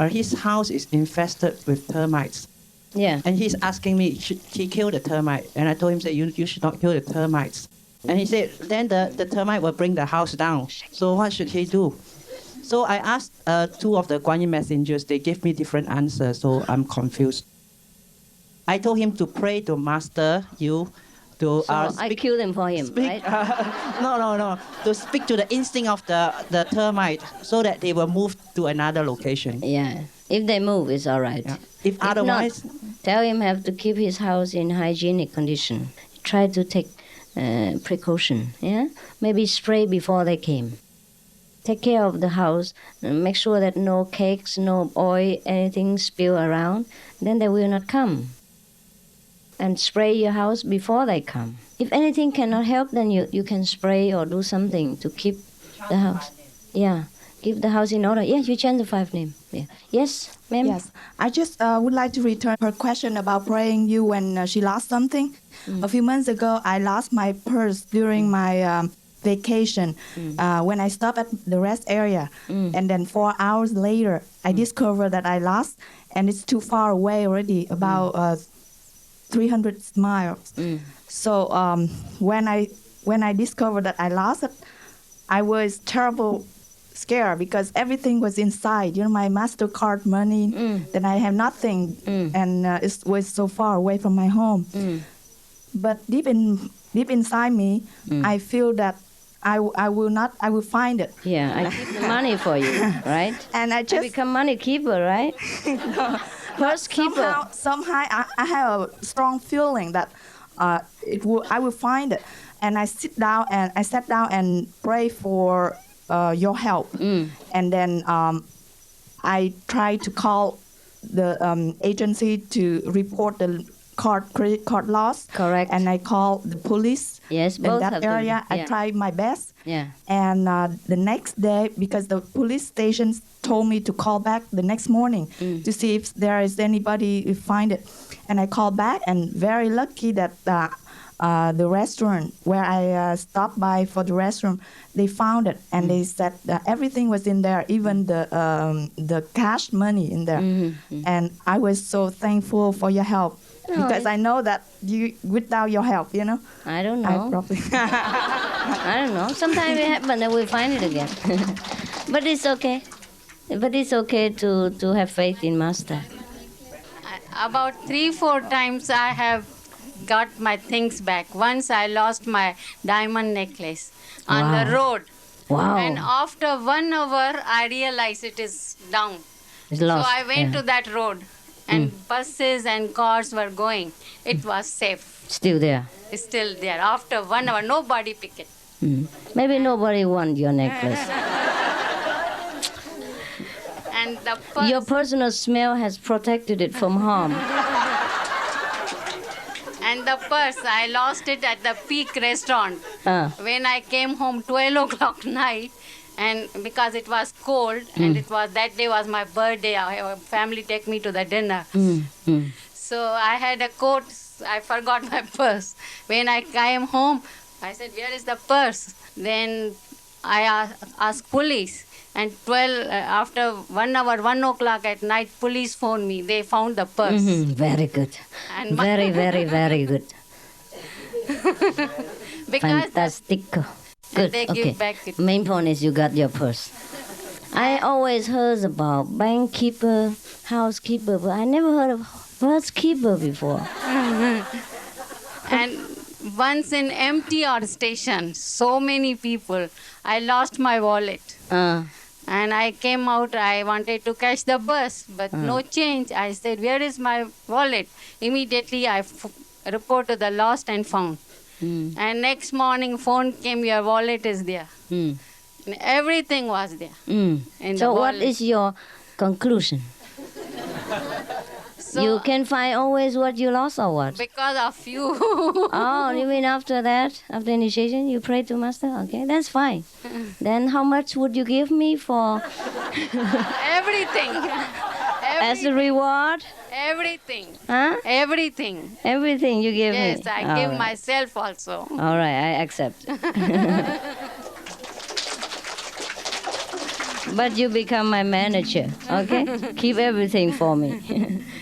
his house is infested with termites. Yeah. And he's asking me, should he kill the termite? And I told him that you should not kill the termites. And he said, then the termite will bring the house down. So what should he do? So I asked 2 of the Guan Yin messengers. They gave me different answers, so I'm confused. I told him to pray to Master you. To, I killed him for him, right? No. To speak to the instinct of the termite so that they will move to another location. Yeah. If they move, it's all right. Yeah. If otherwise... not, tell him have to keep his house in hygienic condition. Try to take precaution, yeah? Maybe spray before they came. Take care of the house, and make sure that no cakes, no oil, anything spill around. Then they will not come. And spray your house before they come. If anything cannot help, then you can spray or do something to keep the house. Yeah, keep the house in order. Yeah, you change the 5 name. Yeah. Yes, ma'am? Yes, I just would like to return her question about praying you when she lost something. A few months ago, I lost my purse during my vacation when I stopped at the rest area. And then 4 hours later, I discovered that I lost, and it's too far away already, about 300 miles. So when I discovered that I lost it, I was terrible scared because everything was inside. My MasterCard money. Then I have nothing, and it was so far away from my home. But deep inside me, I feel that I will find it. Yeah, I keep the money for you, right? And I become money keeper, right? First keeper. Somehow I have a strong feeling that I will find it. And I sat down and pray for your help. And then I try to call the agency to report the credit card loss. Correct. And I called the police. Yes, in both that have to. area. I Yeah. tried my best. Yeah. And the next day, because the police station told me to call back the next morning to see if there is anybody who find it. And I called back, and very lucky that the restaurant where I stopped by for the restroom, they found it, and they said that everything was in there, even the cash money in there. And I was so thankful for your help. Because I know that without your help, you know. I don't know. I probably. I don't know. Sometimes it happens and we find it again. But it's okay. But it's okay to have faith in Master. About 3-4 times I have got my things back. Once I lost my diamond necklace on the road. Wow. And after 1 hour, I realized it is down. It's lost. So I went to that road. And buses and cars were going. It was safe. Still there. It's still there. After 1 hour, nobody picked it. Maybe nobody want your necklace. And the purse, Your personal smell has protected it from harm. and the purse, I lost it at the Peak restaurant. When I came home 12 o'clock night, and because it was cold, and it was that day was my birthday, our family take me to the dinner. So I had a coat, I forgot my purse. When I came home, I said, where is the purse? Then I asked police, and after 1 hour, 1 o'clock at night, police phoned me. They found the purse. Very good. And Very, very, very good. because Fantastic. Good. they Okay. give back it. Main point is you got your purse. I always heard about bank keeper, housekeeper, but I never heard of purse keeper before. And once in MTR station, so many people, I lost my wallet. And I came out, I wanted to catch the bus, but no change. I said, where is my wallet? Immediately I reported the lost and found. And next morning phone came, your wallet is there. And everything was there. In the So what wallet. is your conclusion? So, You can find always what you lost or what? because of you. Oh, you mean after that, after initiation, you pray to Master? Okay, that's fine. Then how much would you give me for Everything. as a reward? Everything. Huh? Everything. Everything you give me? Yes, I All give right. myself also. All right, I accept. But you become my manager, okay? Keep everything for me.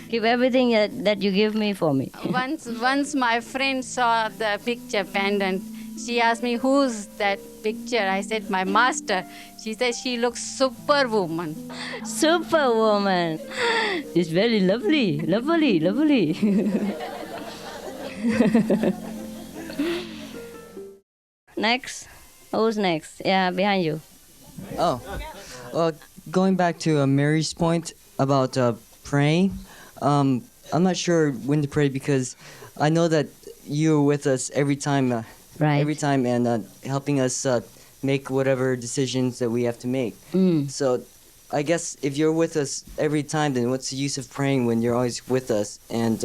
Keep everything that you give me for me. Once my friend saw the picture pendant. She asked me, who's that picture? I said, my master. She said, she looks superwoman. Superwoman. It's very lovely, lovely, lovely. Next. Who's next? Yeah, behind you. Going back to Mary's point about praying, I'm not sure when to pray because I know that you're with us every time, every time, and helping us make whatever decisions that we have to make. So I guess if you're with us every time, then what's the use of praying when you're always with us? And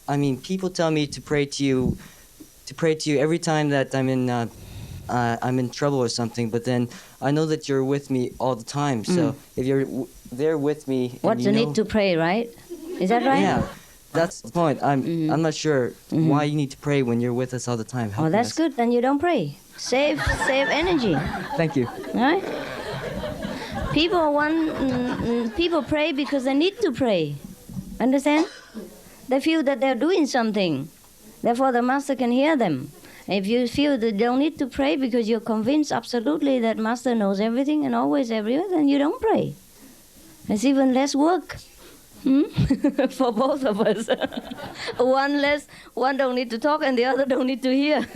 I mean, people tell me to pray to you every time that I'm in trouble or something, but then I know that you're with me all the time. So if you're there with me, What's the need to pray, right? Is that right? Yeah, that's the point. I'm not sure why you need to pray when you're with us all the time. Oh, that's good. Then you don't pray. Save energy. Thank you. Right? People pray because they need to pray. Understand? They feel that they're doing something. Therefore, the Master can hear them. If you feel that you don't need to pray because you're convinced absolutely that Master knows everything and always everywhere, then you don't pray. It's even less work for both of us. One don't need to talk and the other don't need to hear.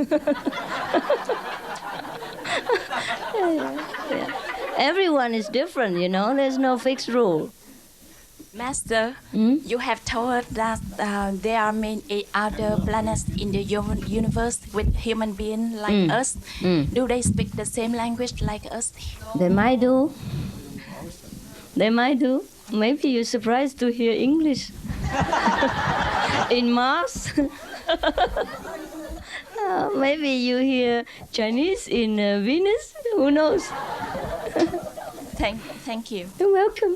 Everyone is different, you know. There's no fixed rule. Master, you have told us that there are many other planets in the universe with human beings like us. Do they speak the same language like us? They might do. They might do. Maybe you're surprised to hear English in Mars. Maybe you hear Chinese in Venus. Who knows? Thank you. You're welcome.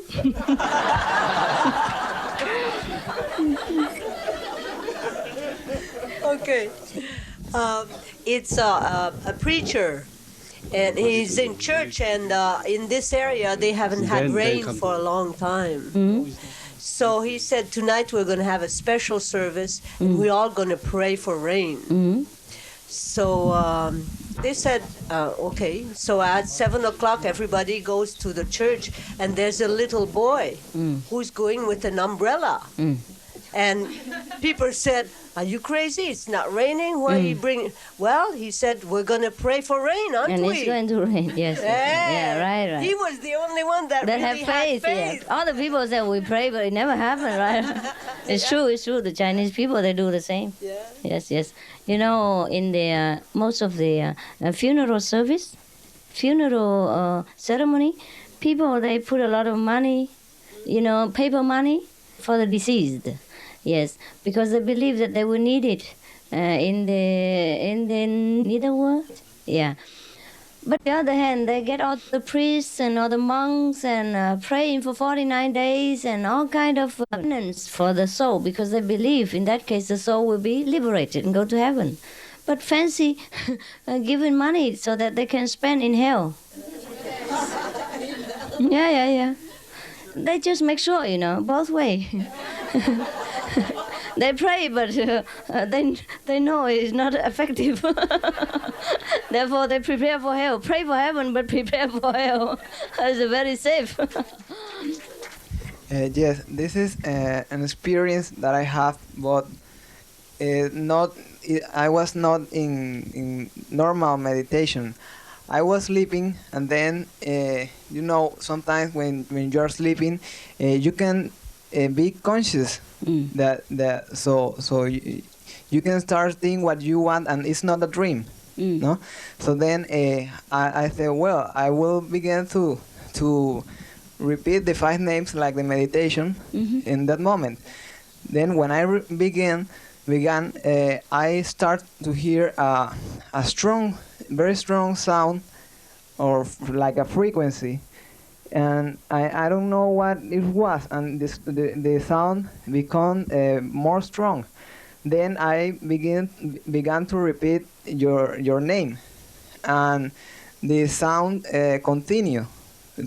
Okay. It's a preacher, and he's in church, and in this area they haven't had rain for a long time. So he said, tonight we're going to have a special service, and we're all going to pray for rain. So they said, okay. So at 7 o'clock, everybody goes to the church, and there's a little boy who's going with an umbrella. And people said, are you crazy? It's not raining. Why are you bringing? Well, he said, we're going to pray for rain, aren't we? And it's going to rain, yes. Yeah, right. He was the only one that really have faith. had faith. Yeah. All the people say we pray, but it never happened, right? It's true, it's true. The Chinese people, they do the same. Yeah. Yes, yes. You know, in the most of the funeral service, funeral ceremony, people, they put a lot of money, paper money for the deceased. Yes, because they believe that they will need it in the netherworld. Yeah. But on the other hand, they get all the priests and all the monks and praying for 49 days and all kind of penance for the soul, because they believe in that case the soul will be liberated and go to heaven. But fancy giving money so that they can spend in hell. Yeah. They just make sure, both ways. They pray, but they know it's not effective. Therefore, they prepare for hell. Pray for heaven, but prepare for hell. It's very safe. Yes, this is an experience that I have, but I was not in normal meditation. I was sleeping, and then sometimes when you're sleeping, you can be conscious so you can start thinking what you want, and it's not a dream. No. So then I said, well, I will begin to repeat the 5 names like the meditation in that moment. Then when I began, I start to hear a strong, very strong sound, or like a frequency, and I don't know what it was, and the sound become more strong. Then I began to repeat your name, and the sound continued,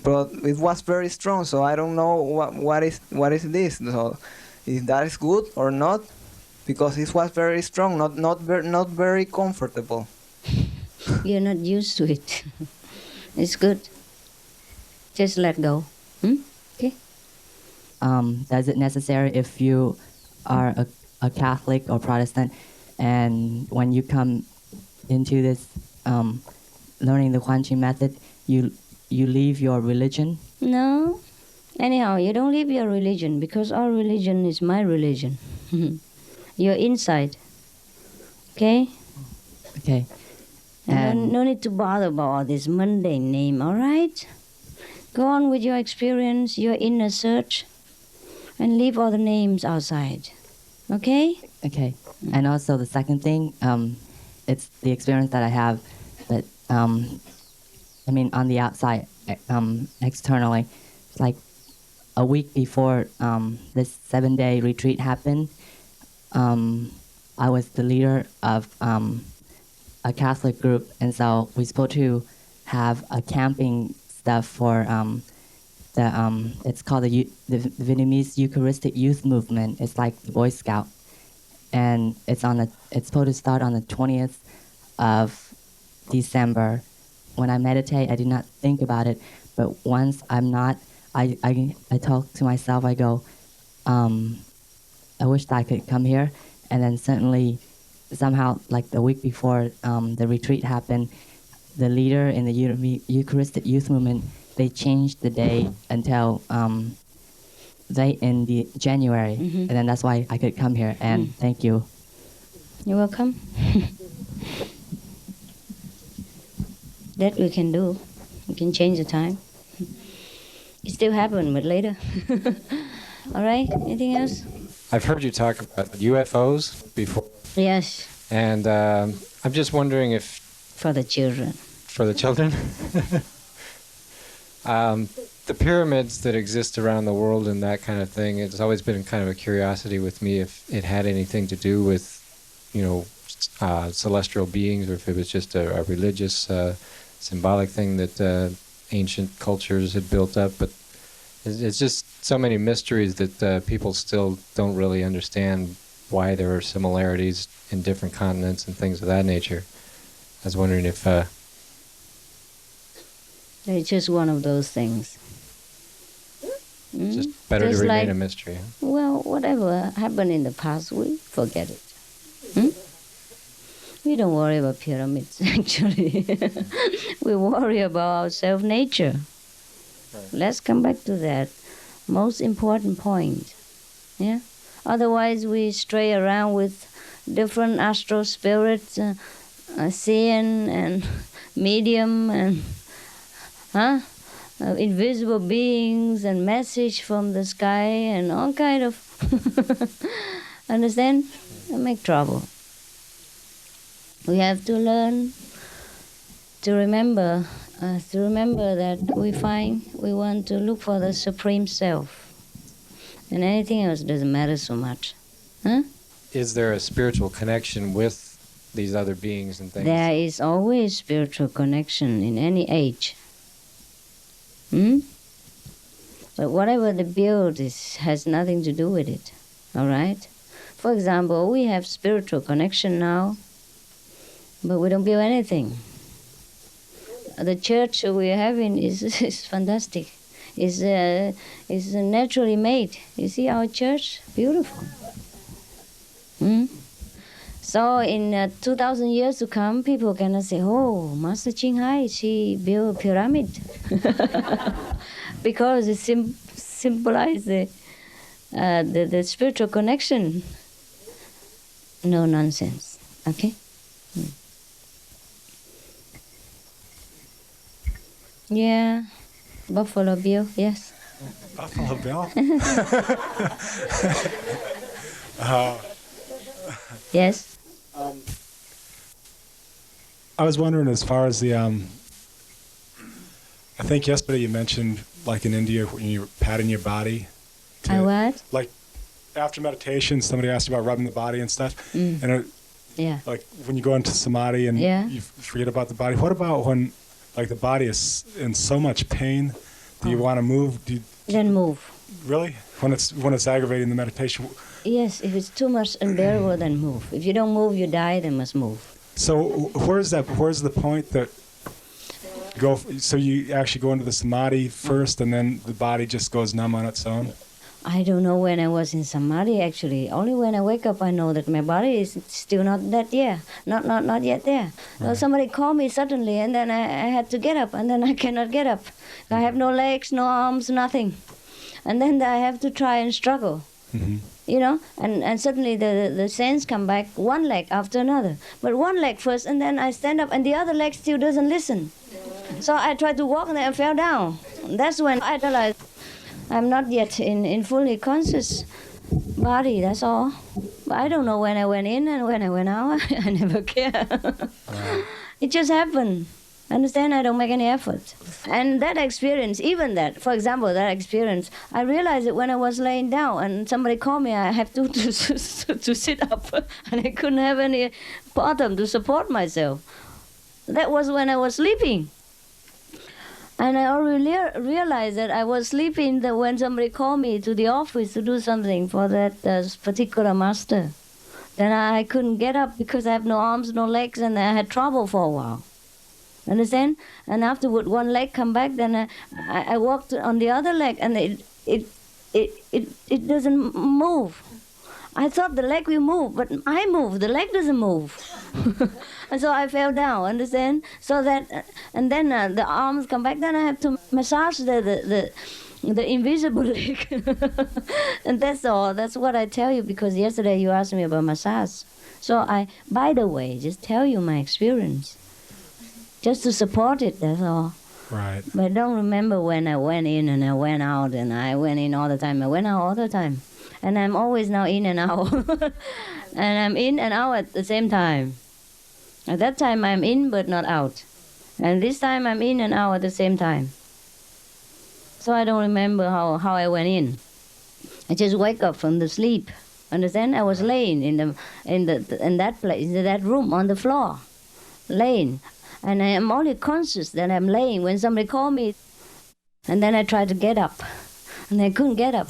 but it was very strong. So I don't know what is this. So if that is good or not, because it was very strong, not very comfortable. You're not used to it. It's good. Just let go. Okay. Does it necessary if you are a Catholic or Protestant, and when you come into this learning the Ching method, you leave your religion? No. Anyhow, you don't leave your religion, because our religion is my religion. You're inside. Okay? Okay. And no need to bother about all this mundane name, all right? Go on with your experience, your inner search, and leave all the names outside. Okay? Okay. And also the second thing, it's the experience that I have that, on the outside, externally, like a week before this 7-day retreat happened, I was the leader of a Catholic group, and so we're supposed to have a camping stuff for it's called the Vietnamese Eucharistic Youth Movement. It's like the Boy Scout, and it's supposed to start on the 20th of December. When I meditate, I do not think about it, but once I'm not, I talk to myself. I go, I wish that I could come here, and then suddenly, somehow, like the week before the retreat happened, the leader in the Eucharistic Youth Movement, they changed the day until in the January, and then that's why I could come here. And thank you. You're welcome. That we can do. We can change the time. It's still happen, but later. All right, anything else? I've heard you talk about UFOs before. Yes. And I'm just wondering if... For the children. For the children? The pyramids that exist around the world and that kind of thing, it's always been kind of a curiosity with me if it had anything to do with, celestial beings, or if it was just a religious, symbolic thing that ancient cultures had built up. But it's just so many mysteries that people still don't really understand why there are similarities in different continents and things of that nature. I was wondering if... It's just one of those things. Just better just to remain like, a mystery. Huh? Well, whatever happened in the past, we forget it. We don't worry about pyramids, actually. We worry about our self-nature. Right. Let's come back to that most important point. Yeah. Otherwise, we stray around with different astral spirits, seeing and medium and invisible beings and message from the sky and all kind of understand? Make trouble. We have to learn to remember that we want to look for the Supreme Self. And anything else doesn't matter so much. Huh? Is there a spiritual connection with these other beings and things? There is always spiritual connection in any age. But whatever the build has nothing to do with it. All right? For example, we have spiritual connection now, but we don't build anything. The church we're having is fantastic. It's naturally made. You see our church? Beautiful. So in 2,000 years to come, people can say, oh, Master Ching Hai, she built a pyramid. Because it symbolizes the spiritual connection. No nonsense. Okay? Yeah. Buffalo Bill, yes. Buffalo Bill? Yes. I was wondering, as far as the, I think yesterday you mentioned, like in India, when you're patting your body. What? Like, after meditation, somebody asked you about rubbing the body and stuff. And like when you go into samadhi and you forget about the body. What about when, like, the body is in so much pain? Do you want to move? Then move. Really? When it's aggravating the meditation? Yes, if it's too much unbearable, then move. If you don't move, you die, then must move. So where's the point that so you actually go into the samadhi first and then the body just goes numb on its own? I don't know when I was in samadhi, actually. Only when I wake up I know that my body is still not yet there. Not yet there. Right. So somebody called me suddenly and then I had to get up and then I cannot get up. I have no legs, no arms, nothing. And then I have to try and struggle. You know, and suddenly the sense come back, one leg after another. But one leg first, and then I stand up, and the other leg still doesn't listen. So I tried to walk, and I fell down. That's when I realized I'm not yet in fully conscious body, that's all. But I don't know when I went in and when I went out. I never care. It just happened. Understand? I don't make any effort. And that experience, even that, for example, that experience, I realized it when I was laying down and somebody called me, I have to sit up and I couldn't have any bottom to support myself. That was when I was sleeping. And I already realized that I was sleeping when somebody called me to the office to do something for that particular master. Then I couldn't get up because I have no arms, no legs, and I had trouble for a while. Understand? And afterward, one leg come back. Then I walked on the other leg, and it doesn't move. I thought the leg will move, but I move. The leg doesn't move, and so I fell down. Understand? So that, and then the arms come back. Then I have to massage the invisible leg, and that's all. That's what I tell you because yesterday you asked me about massage. So by the way, just tell you my experience. Just to support it, that's all. Right. But I don't remember when I went in and I went out, and I went in all the time. I went out all the time. And I'm always now in and out. And I'm in and out at the same time. At that time I'm in but not out. And this time I'm in and out at the same time. So I don't remember how I went in. I just wake up from the sleep. Understand? I was laying in that place, in that room on the floor, laying. And I am only conscious that I'm laying when somebody called me. And then I tried to get up. And I couldn't get up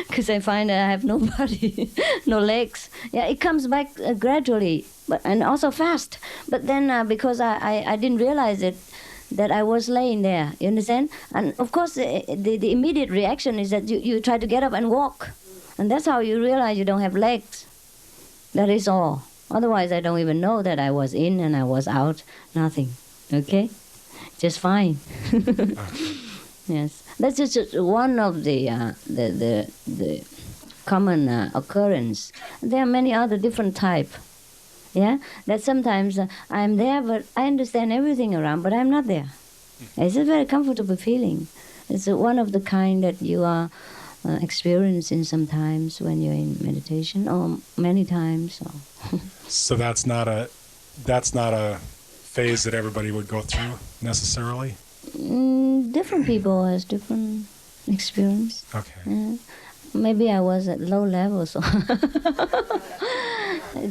because I find I have no body, no legs. Yeah, it comes back gradually, and also fast. But then because I didn't realize it, that I was laying there, you understand? And of course the immediate reaction is that you try to get up and walk. And that's how you realize you don't have legs. That is all. Otherwise I don't even know that I was in and I was out. Nothing. Okay? Just fine. Yes. That's just one of the common occurrence. There are many other different type. Yeah, that sometimes I'm there, but I understand everything around, but I'm not there. It's a very comfortable feeling. It's one of the kind that you are experiencing sometimes when you're in meditation, or many times. So that's not a phase that everybody would go through necessarily. Different people has different experience. Okay. Maybe I was at low level, so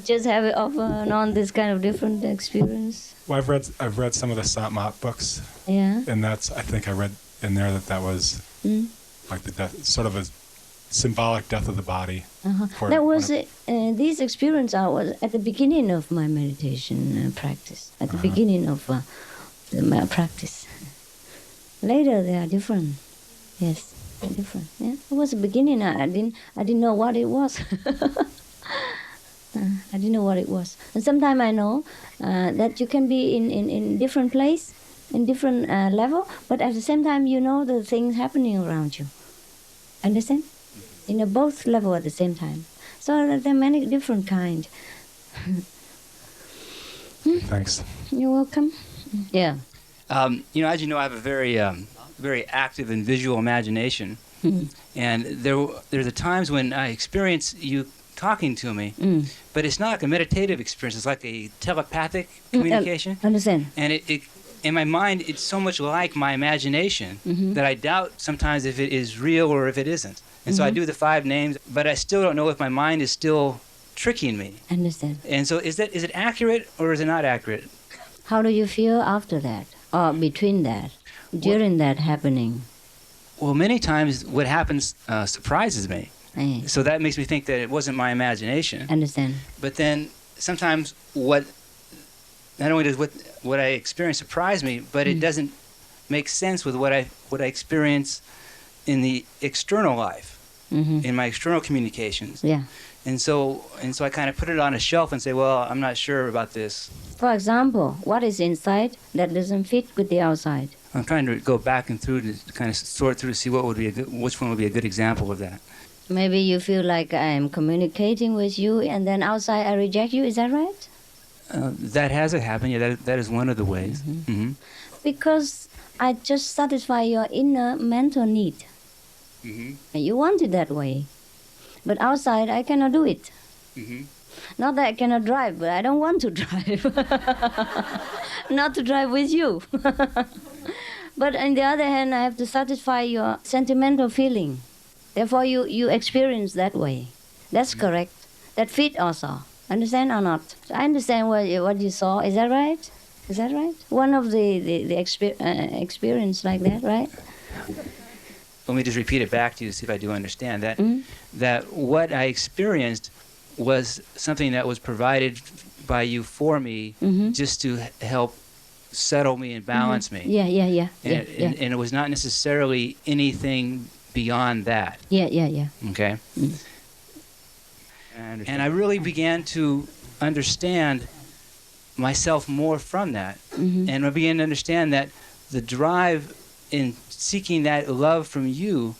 just have it off and on this kind of different experience. Well, I've read some of the Satmat books. Yeah. And I think I read in there that was like the death, sort of a symbolic death of the body. That was these experience was at the beginning of my meditation practice. At the beginning of my practice. Later they are different. Yes, they're different. Yeah, it was the beginning. I didn't know what it was. I didn't know what it was. And sometimes I know that you can be in different place, in different level, but at the same time you know the things happening around you. Understand? In both level at the same time. So there are many different kind. Thanks. You're welcome. Yeah. As you know, I have a very active and visual imagination, and there's times when I experience you talking to me, but it's not like a meditative experience. It's like a telepathic communication. Understand? And it in my mind, it's so much like my imagination that I doubt sometimes if it is real or if it isn't. And so I do the 5 names, but I still don't know if my mind is still tricking me. Understand? And so is it accurate or is it not accurate? How do you feel after that, or between that, during that happening? Well, many times what happens surprises me. So that makes me think that it wasn't my imagination. Understand. But then sometimes not only does what I experience surprise me, but it doesn't make sense with what I experience in the external life, in my external communications. Yeah. And so I kind of put it on a shelf and say, well, I'm not sure about this. For example, what is inside that doesn't fit with the outside? I'm trying to go back and through to kind of sort through to see which one would be a good example of that. Maybe you feel like I'm communicating with you and then outside I reject you, is that right? That has happened, yeah, that is one of the ways. Because I just satisfy your inner mental need. And you want it that way. But outside I cannot do it. Not that I cannot drive, but I don't want to drive. Not to drive with you. But on the other hand, I have to satisfy your sentimental feeling. Therefore, you experience that way. That's correct. That fit also. Understand or not? I understand what you saw. Is that right? Is that right? One of the experience like that, right? Let me just repeat it back to you to see if I do understand that. That what I experienced was something that was provided by you for me, just to help settle me and balance me. Yeah. And it was not necessarily anything beyond that. Yeah. Okay. And I really began to understand myself more from that. And I began to understand that the drive in seeking that love from you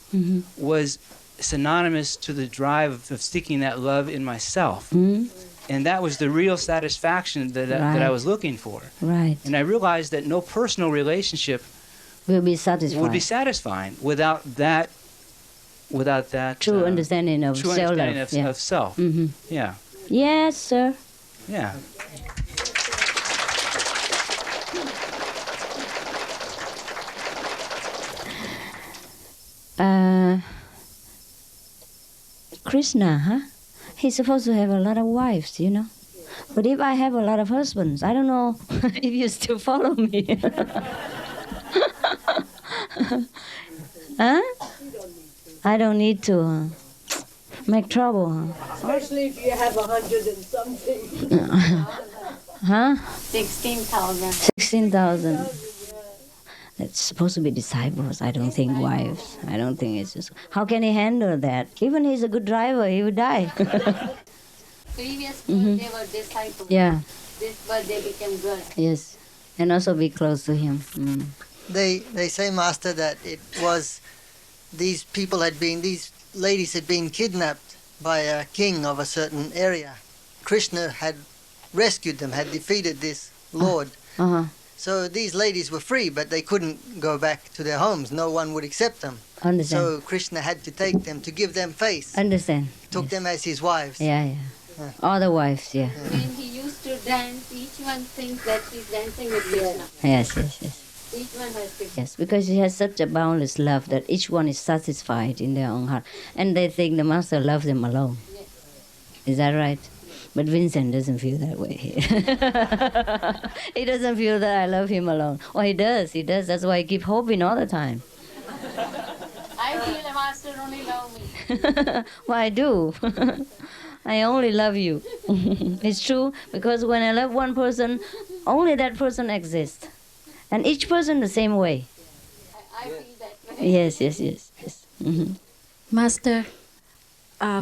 was synonymous to the drive of seeking that love in myself. And that was the real satisfaction that I was looking for. Right. And I realized that no personal relationship will be satisfied. Would be satisfying without that true understanding of true self. understanding of self. Mm-hmm. Yeah. Yes, sir. Yeah. Krishna, huh? He's supposed to have a lot of wives, you know. But if I have a lot of husbands, I don't know if you still follow me. Huh? I don't need to make trouble, huh? Especially if you have 100 and something. Huh? 16,000. 16,000. That's supposed to be disciples. I don't think wives. I don't think it's just. How can he handle that? Even he's a good driver, he would die. Previous they were disciples. Yeah. This birthday became good. Yes. And also be close to him. They say, Master, that it was these ladies had been kidnapped by a king of a certain area. Krishna had rescued them, had defeated this lord. Uh-huh. So these ladies were free, but they couldn't go back to their homes. No one would accept them. Understand. So Krishna had to take them to give them face. Understand. Took them as his wives. Yeah. All the wives, yeah. When he used to dance, each one thinks that he's dancing with Krishna. Yes. Each one has to. Yes, because he has such a boundless love that each one is satisfied in their own heart. And they think the master loves them alone. Yes. Is that right? But Vincent doesn't feel that way. He doesn't feel that I love him alone. Oh, he does. That's why I keep hoping all the time. I feel the master only loves me. Well, I do. I only love you. It's true, because when I love one person, only that person exists. And each person the same way. I feel that way. Yes. Mm-hmm. Master,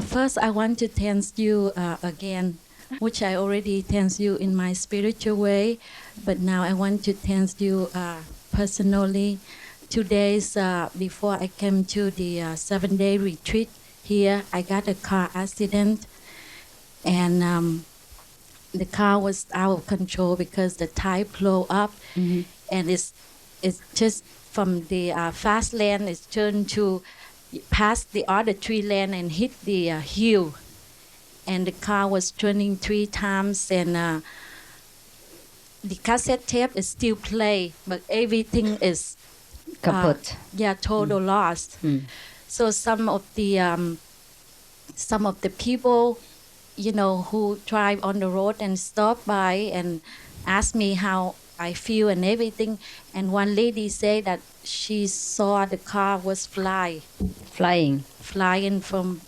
first I want to thank you again, which I already thank you in my spiritual way, but now I want to thank you personally. 2 days before I came to the 7-day retreat here, I got a car accident, and the car was out of control because the tire blew up, and it's just from the fast lane, it's turned to past the other 3 lane and hit the hill, and the car was turning 3 times, and the cassette tape is still play, but everything is kaput. Total lost. So some of the people, who drive on the road and stop by and ask me how I feel and everything, and one lady said that she saw the car was flying from,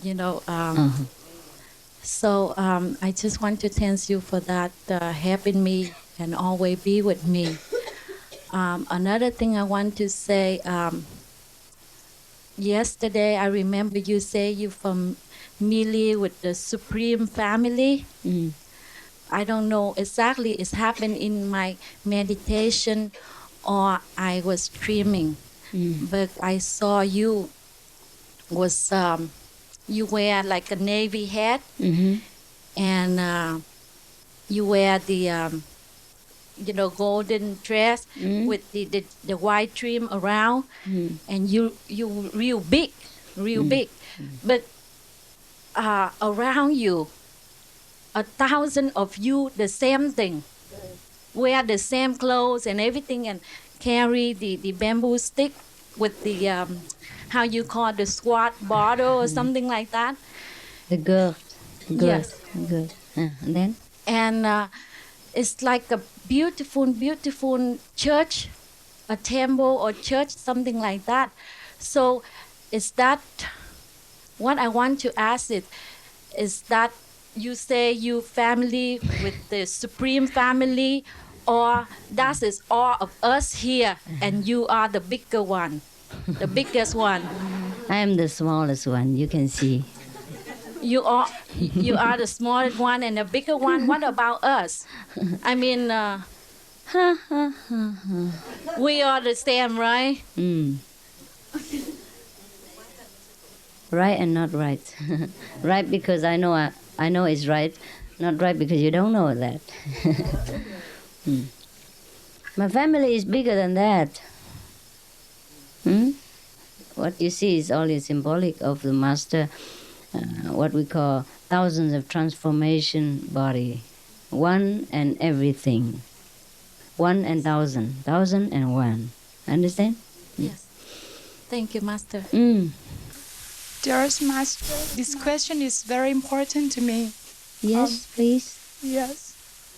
So I just want to thank you for that, helping me and always be with me. Another thing I want to say, yesterday I remember you say you familiar with the Supreme family. I don't know exactly it's happened in my meditation or I was dreaming, but I saw you was you wear like a navy hat, and you wear the golden dress with the white trim around, and you real big, but around you 1,000 of you the same thing, wear the same clothes and everything, and carry the bamboo stick with the how you call the squat bottle or something like that. The girl. Yes. Good. And then? And it's like a beautiful church, a temple or church, something like that. So is that what I want to ask is that you say you family with the Supreme family, or that is all of us here and you are the bigger one, the biggest one? I am the smallest one, you can see. You are the smallest one and the bigger one. What about us? I mean, we are the same, right? Right and not right. Right because I know it's right. Not right because you don't know that. My family is bigger than that. What you see is only symbolic of the master, what we call thousands of transformation body. One and everything. One and thousand. Thousand and one. Understand? Yes. Thank you, Master. Dearest Master, this question is very important to me. Yes, please. Yes.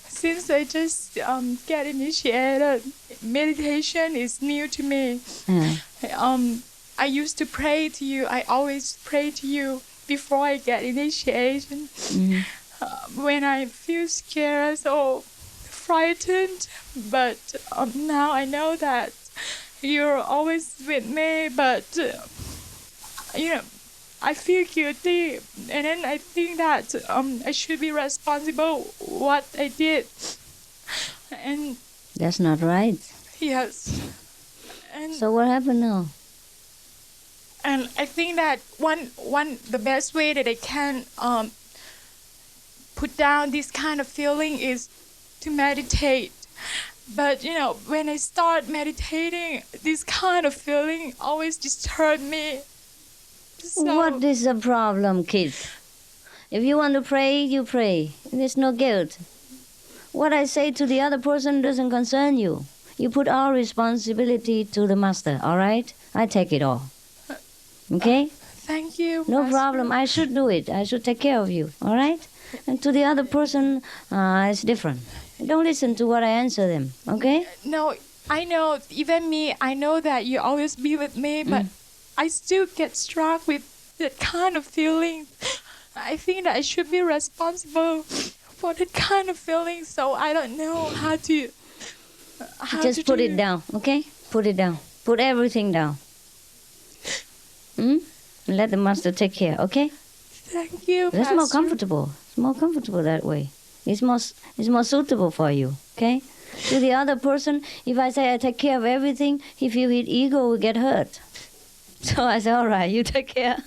Since I just get initiated, meditation is new to me. I used to pray to you. I always pray to you before I get initiation. When I feel scared or frightened, but now I know that you're always with me, but I feel guilty, and then I think that I should be responsible what I did. And that's not right. Yes. And so what happened now? And I think that the best way that I can put down this kind of feeling is to meditate. But when I start meditating, this kind of feeling always disturbs me. So what is the problem, kid? If you want to pray, you pray. There's no guilt. What I say to the other person doesn't concern you. You put all responsibility to the master, all right? I take it all. Okay? Thank you, No Master. problem. I should do it. I should take care of you, all right? And to the other person, it's different. Don't listen to what I answer them, okay? No, I know, even me, I know that you always be with me, but I still get struck with that kind of feeling. I think that I should be responsible for that kind of feeling, so I don't know how to... Just put it down, okay? Put it down. Put everything down. Let the master take care, okay? Thank you, That's more Master. comfortable. It's more comfortable that way. It's more suitable for you, okay? To the other person, if I say I take care of everything, he feel his ego will get hurt. So I say, all right, you take care.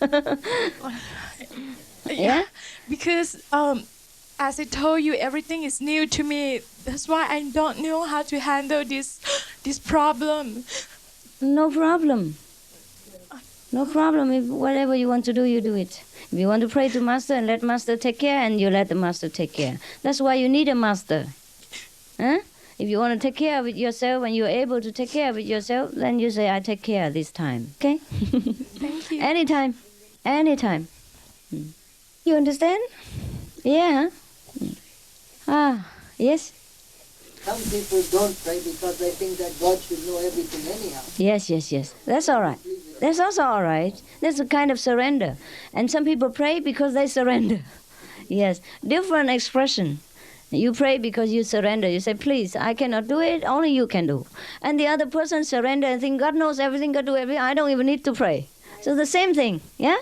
Yeah? Because, as I told you, everything is new to me. That's why I don't know how to handle this problem. No problem. No problem. If whatever you want to do, you do it. If you want to pray to Master and let Master take care, and you let the Master take care. That's why you need a Master. Huh? If you want to take care of it yourself and you're able to take care of it yourself, then you say, I take care this time. Okay? Thank you. Anytime. Anytime. You understand? Yeah. Yes? Some people don't pray because they think that God should know everything anyhow. Yes. That's all right. That's also all right. That's a kind of surrender. And some people pray because they surrender. Yes. Different expression. You pray because you surrender. You say, please, I cannot do it. Only you can do. And the other person surrender and think, God knows everything, God do everything. I don't even need to pray. So the same thing. Yeah?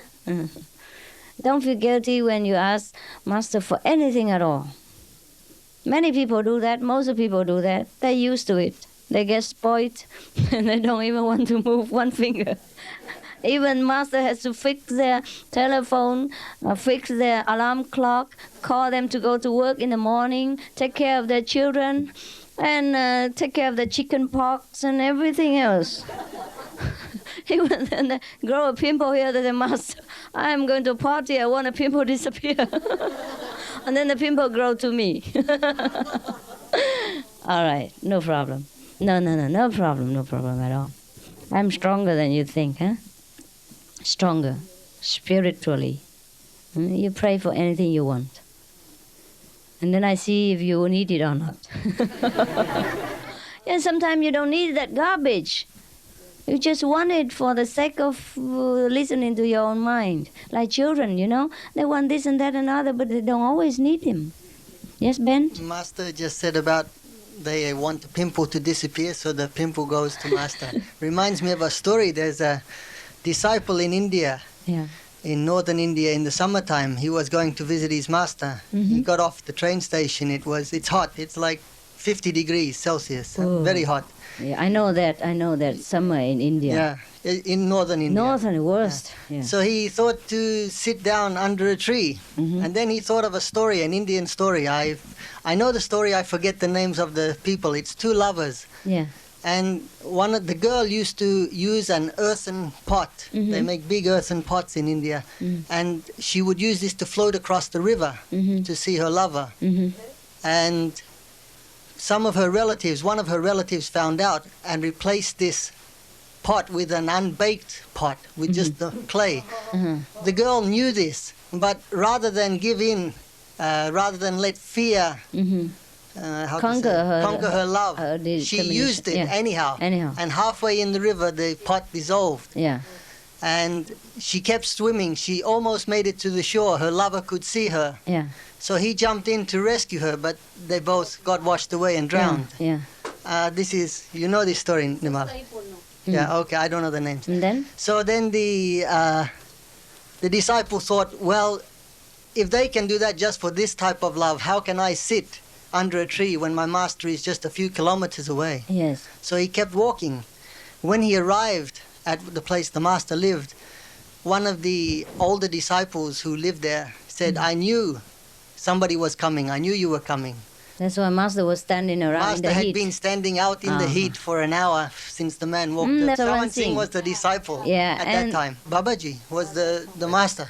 Don't feel guilty when you ask Master for anything at all. Many people do that. Most of people do that. They're used to it. They get spoiled and they don't even want to move one finger. Even Master has to fix their telephone, fix their alarm clock, call them to go to work in the morning, take care of their children, and take care of the chicken pox and everything else. Even then they grow a pimple here, they say, Master, I'm going to a party, I want a pimple to disappear. And then the pimple grow to me. All right, no problem. No problem at all. I'm stronger than you think, huh? Stronger, spiritually. You pray for anything you want. And then I see if you need it or not. Yeah, sometimes you don't need that garbage. You just want it for the sake of listening to your own mind. Like children, they want this and that and other, but they don't always need him. Yes, Ben? Master just said about they want the pimple to disappear, so the pimple goes to Master. Reminds me of a story. There's a disciple in India, in northern India, in the summertime. He was going to visit his master. He got off the train station. It's hot. It's like 50 degrees Celsius, very hot. Yeah, I know that somewhere in India. Yeah, in northern India. Northern, worst. Yeah. So he thought to sit down under a tree. And then he thought of a story, an Indian story. I know the story, I forget the names of the people. It's two lovers. Yeah. And one of the girl used to use an earthen pot. They make big earthen pots in India, and she would use this to float across the river to see her lover. And some of her relatives, one of her relatives, found out and replaced this pot with an unbaked pot with just the clay. The girl knew this, but rather than give in, rather than let fear conquer her love, she used it anyhow. And halfway in the river, the pot dissolved. And she kept swimming. She almost made it to the shore. Her lover could see her. So he jumped in to rescue her, but they both got washed away and drowned. This is, you know this story, Nimal? Yeah, okay, I don't know the names. And then? So then the disciple thought, well, if they can do that just for this type of love, how can I sit under a tree when my master is just a few kilometers away? Yes. So he kept walking. When he arrived at the place the master lived, one of the older disciples who lived there said, I knew somebody was coming. I knew you were coming. That's why master was standing around in the heat. Master had been standing out in the heat for an hour since the man walked up. Sawan Singh was the disciple at that time. Babaji was the master.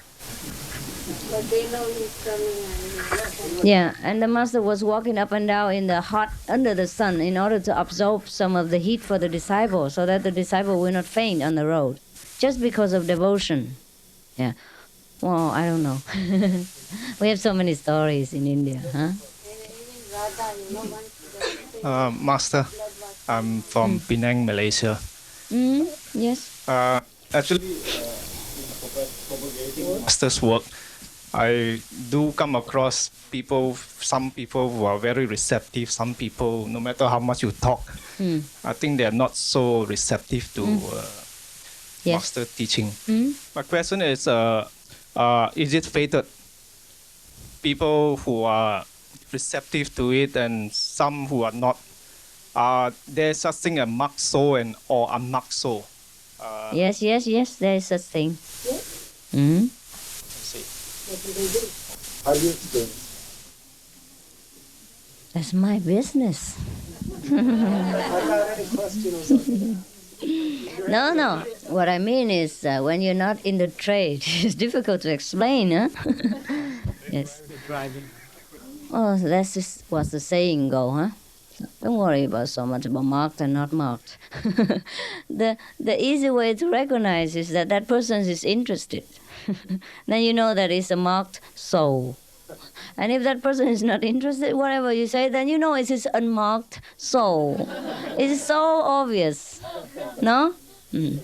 But they know he's coming. Yeah, and the master was walking up and down in the hot, under the sun, in order to absorb some of the heat for the disciple, so that the disciple will not faint on the road, just because of devotion. Yeah. Well, I don't know. We have so many stories in India, huh? Master, I'm from Penang, Malaysia. Yes. Actually, Master's work, I do come across people, some people who are very receptive, some people, no matter how much you talk, I think they are not so receptive to Master teaching. My question is it fated? People who are receptive to it and some who are not, there's such thing as marked soul or unmarked soul. Yes, there is such thing. How do you explain? That's my business. No. What I mean is when you're not in the trade, it's difficult to explain, huh? Yes. Oh, that's just what the saying go, huh? Don't worry about so much about marked and not marked. The easy way to recognize is that person is interested. Then you know that it's a marked soul. And if that person is not interested, whatever you say, then you know it's his unmarked soul. It's so obvious. No? You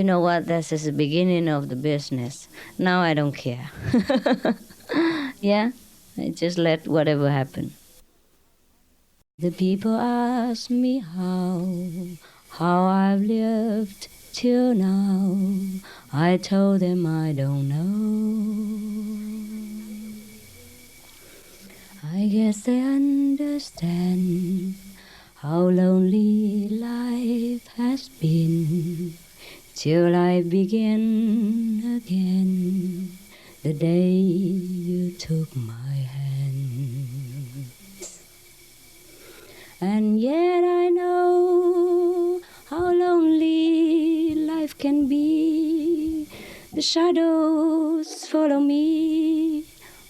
know what? That's just the beginning of the business. Now I don't care. Yeah? I just let whatever happen. The people ask me how I've lived till now. I told them I don't know. I guess they understand how lonely life has been till I begin again the day you took my hand. And yet I know how lonely life can be. The shadows follow me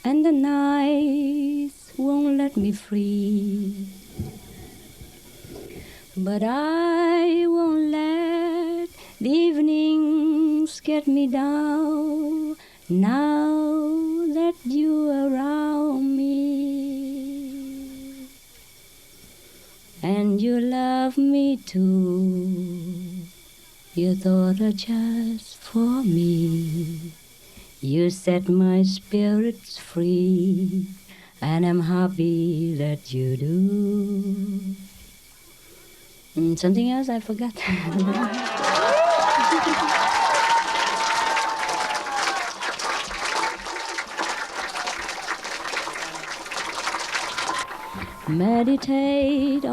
and the nights won't let me free. But I won't let the evenings get me down now that you're around me. And you love me too. You thought of just for me. You set my spirits free, and I'm happy that you do. Something else I forgot. Meditate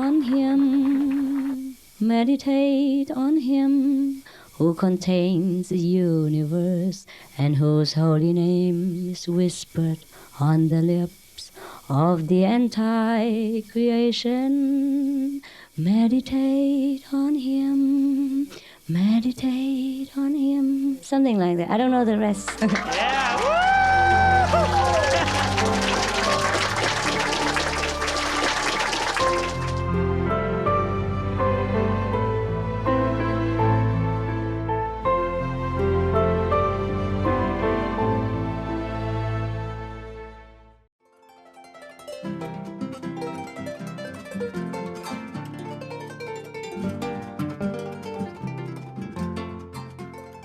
on him who contains the universe and whose holy name is whispered on the lips of the entire creation. Meditate on Him, meditate on Him. Something like that. I don't know the rest.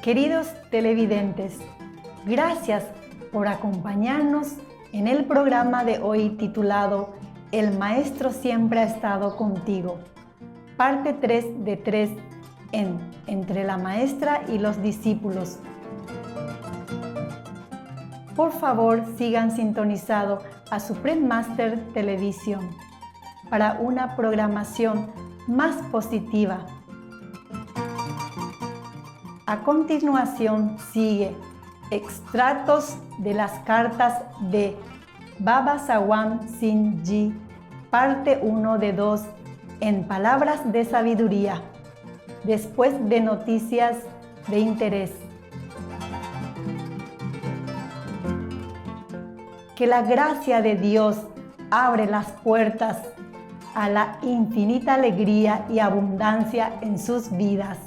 Queridos televidentes, gracias por acompañarnos en el programa de hoy titulado El Maestro Siempre ha estado contigo, parte 3 de 3 en Entre la Maestra y los Discípulos. Por favor, sigan sintonizado a Supreme Master Televisión para una programación más positiva. A continuación sigue extractos de las cartas de Baba Sawam Singh Ji, parte 1 de 2 en Palabras de Sabiduría, después de noticias de interés. Que la gracia de Dios abre las puertas a la infinita alegría y abundancia en sus vidas.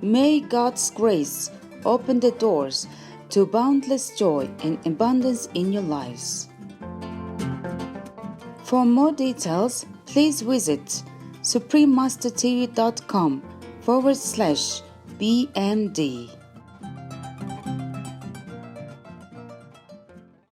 May God's grace open the doors to boundless joy and abundance in your lives. For more details, please visit suprememastertv.com/BMD.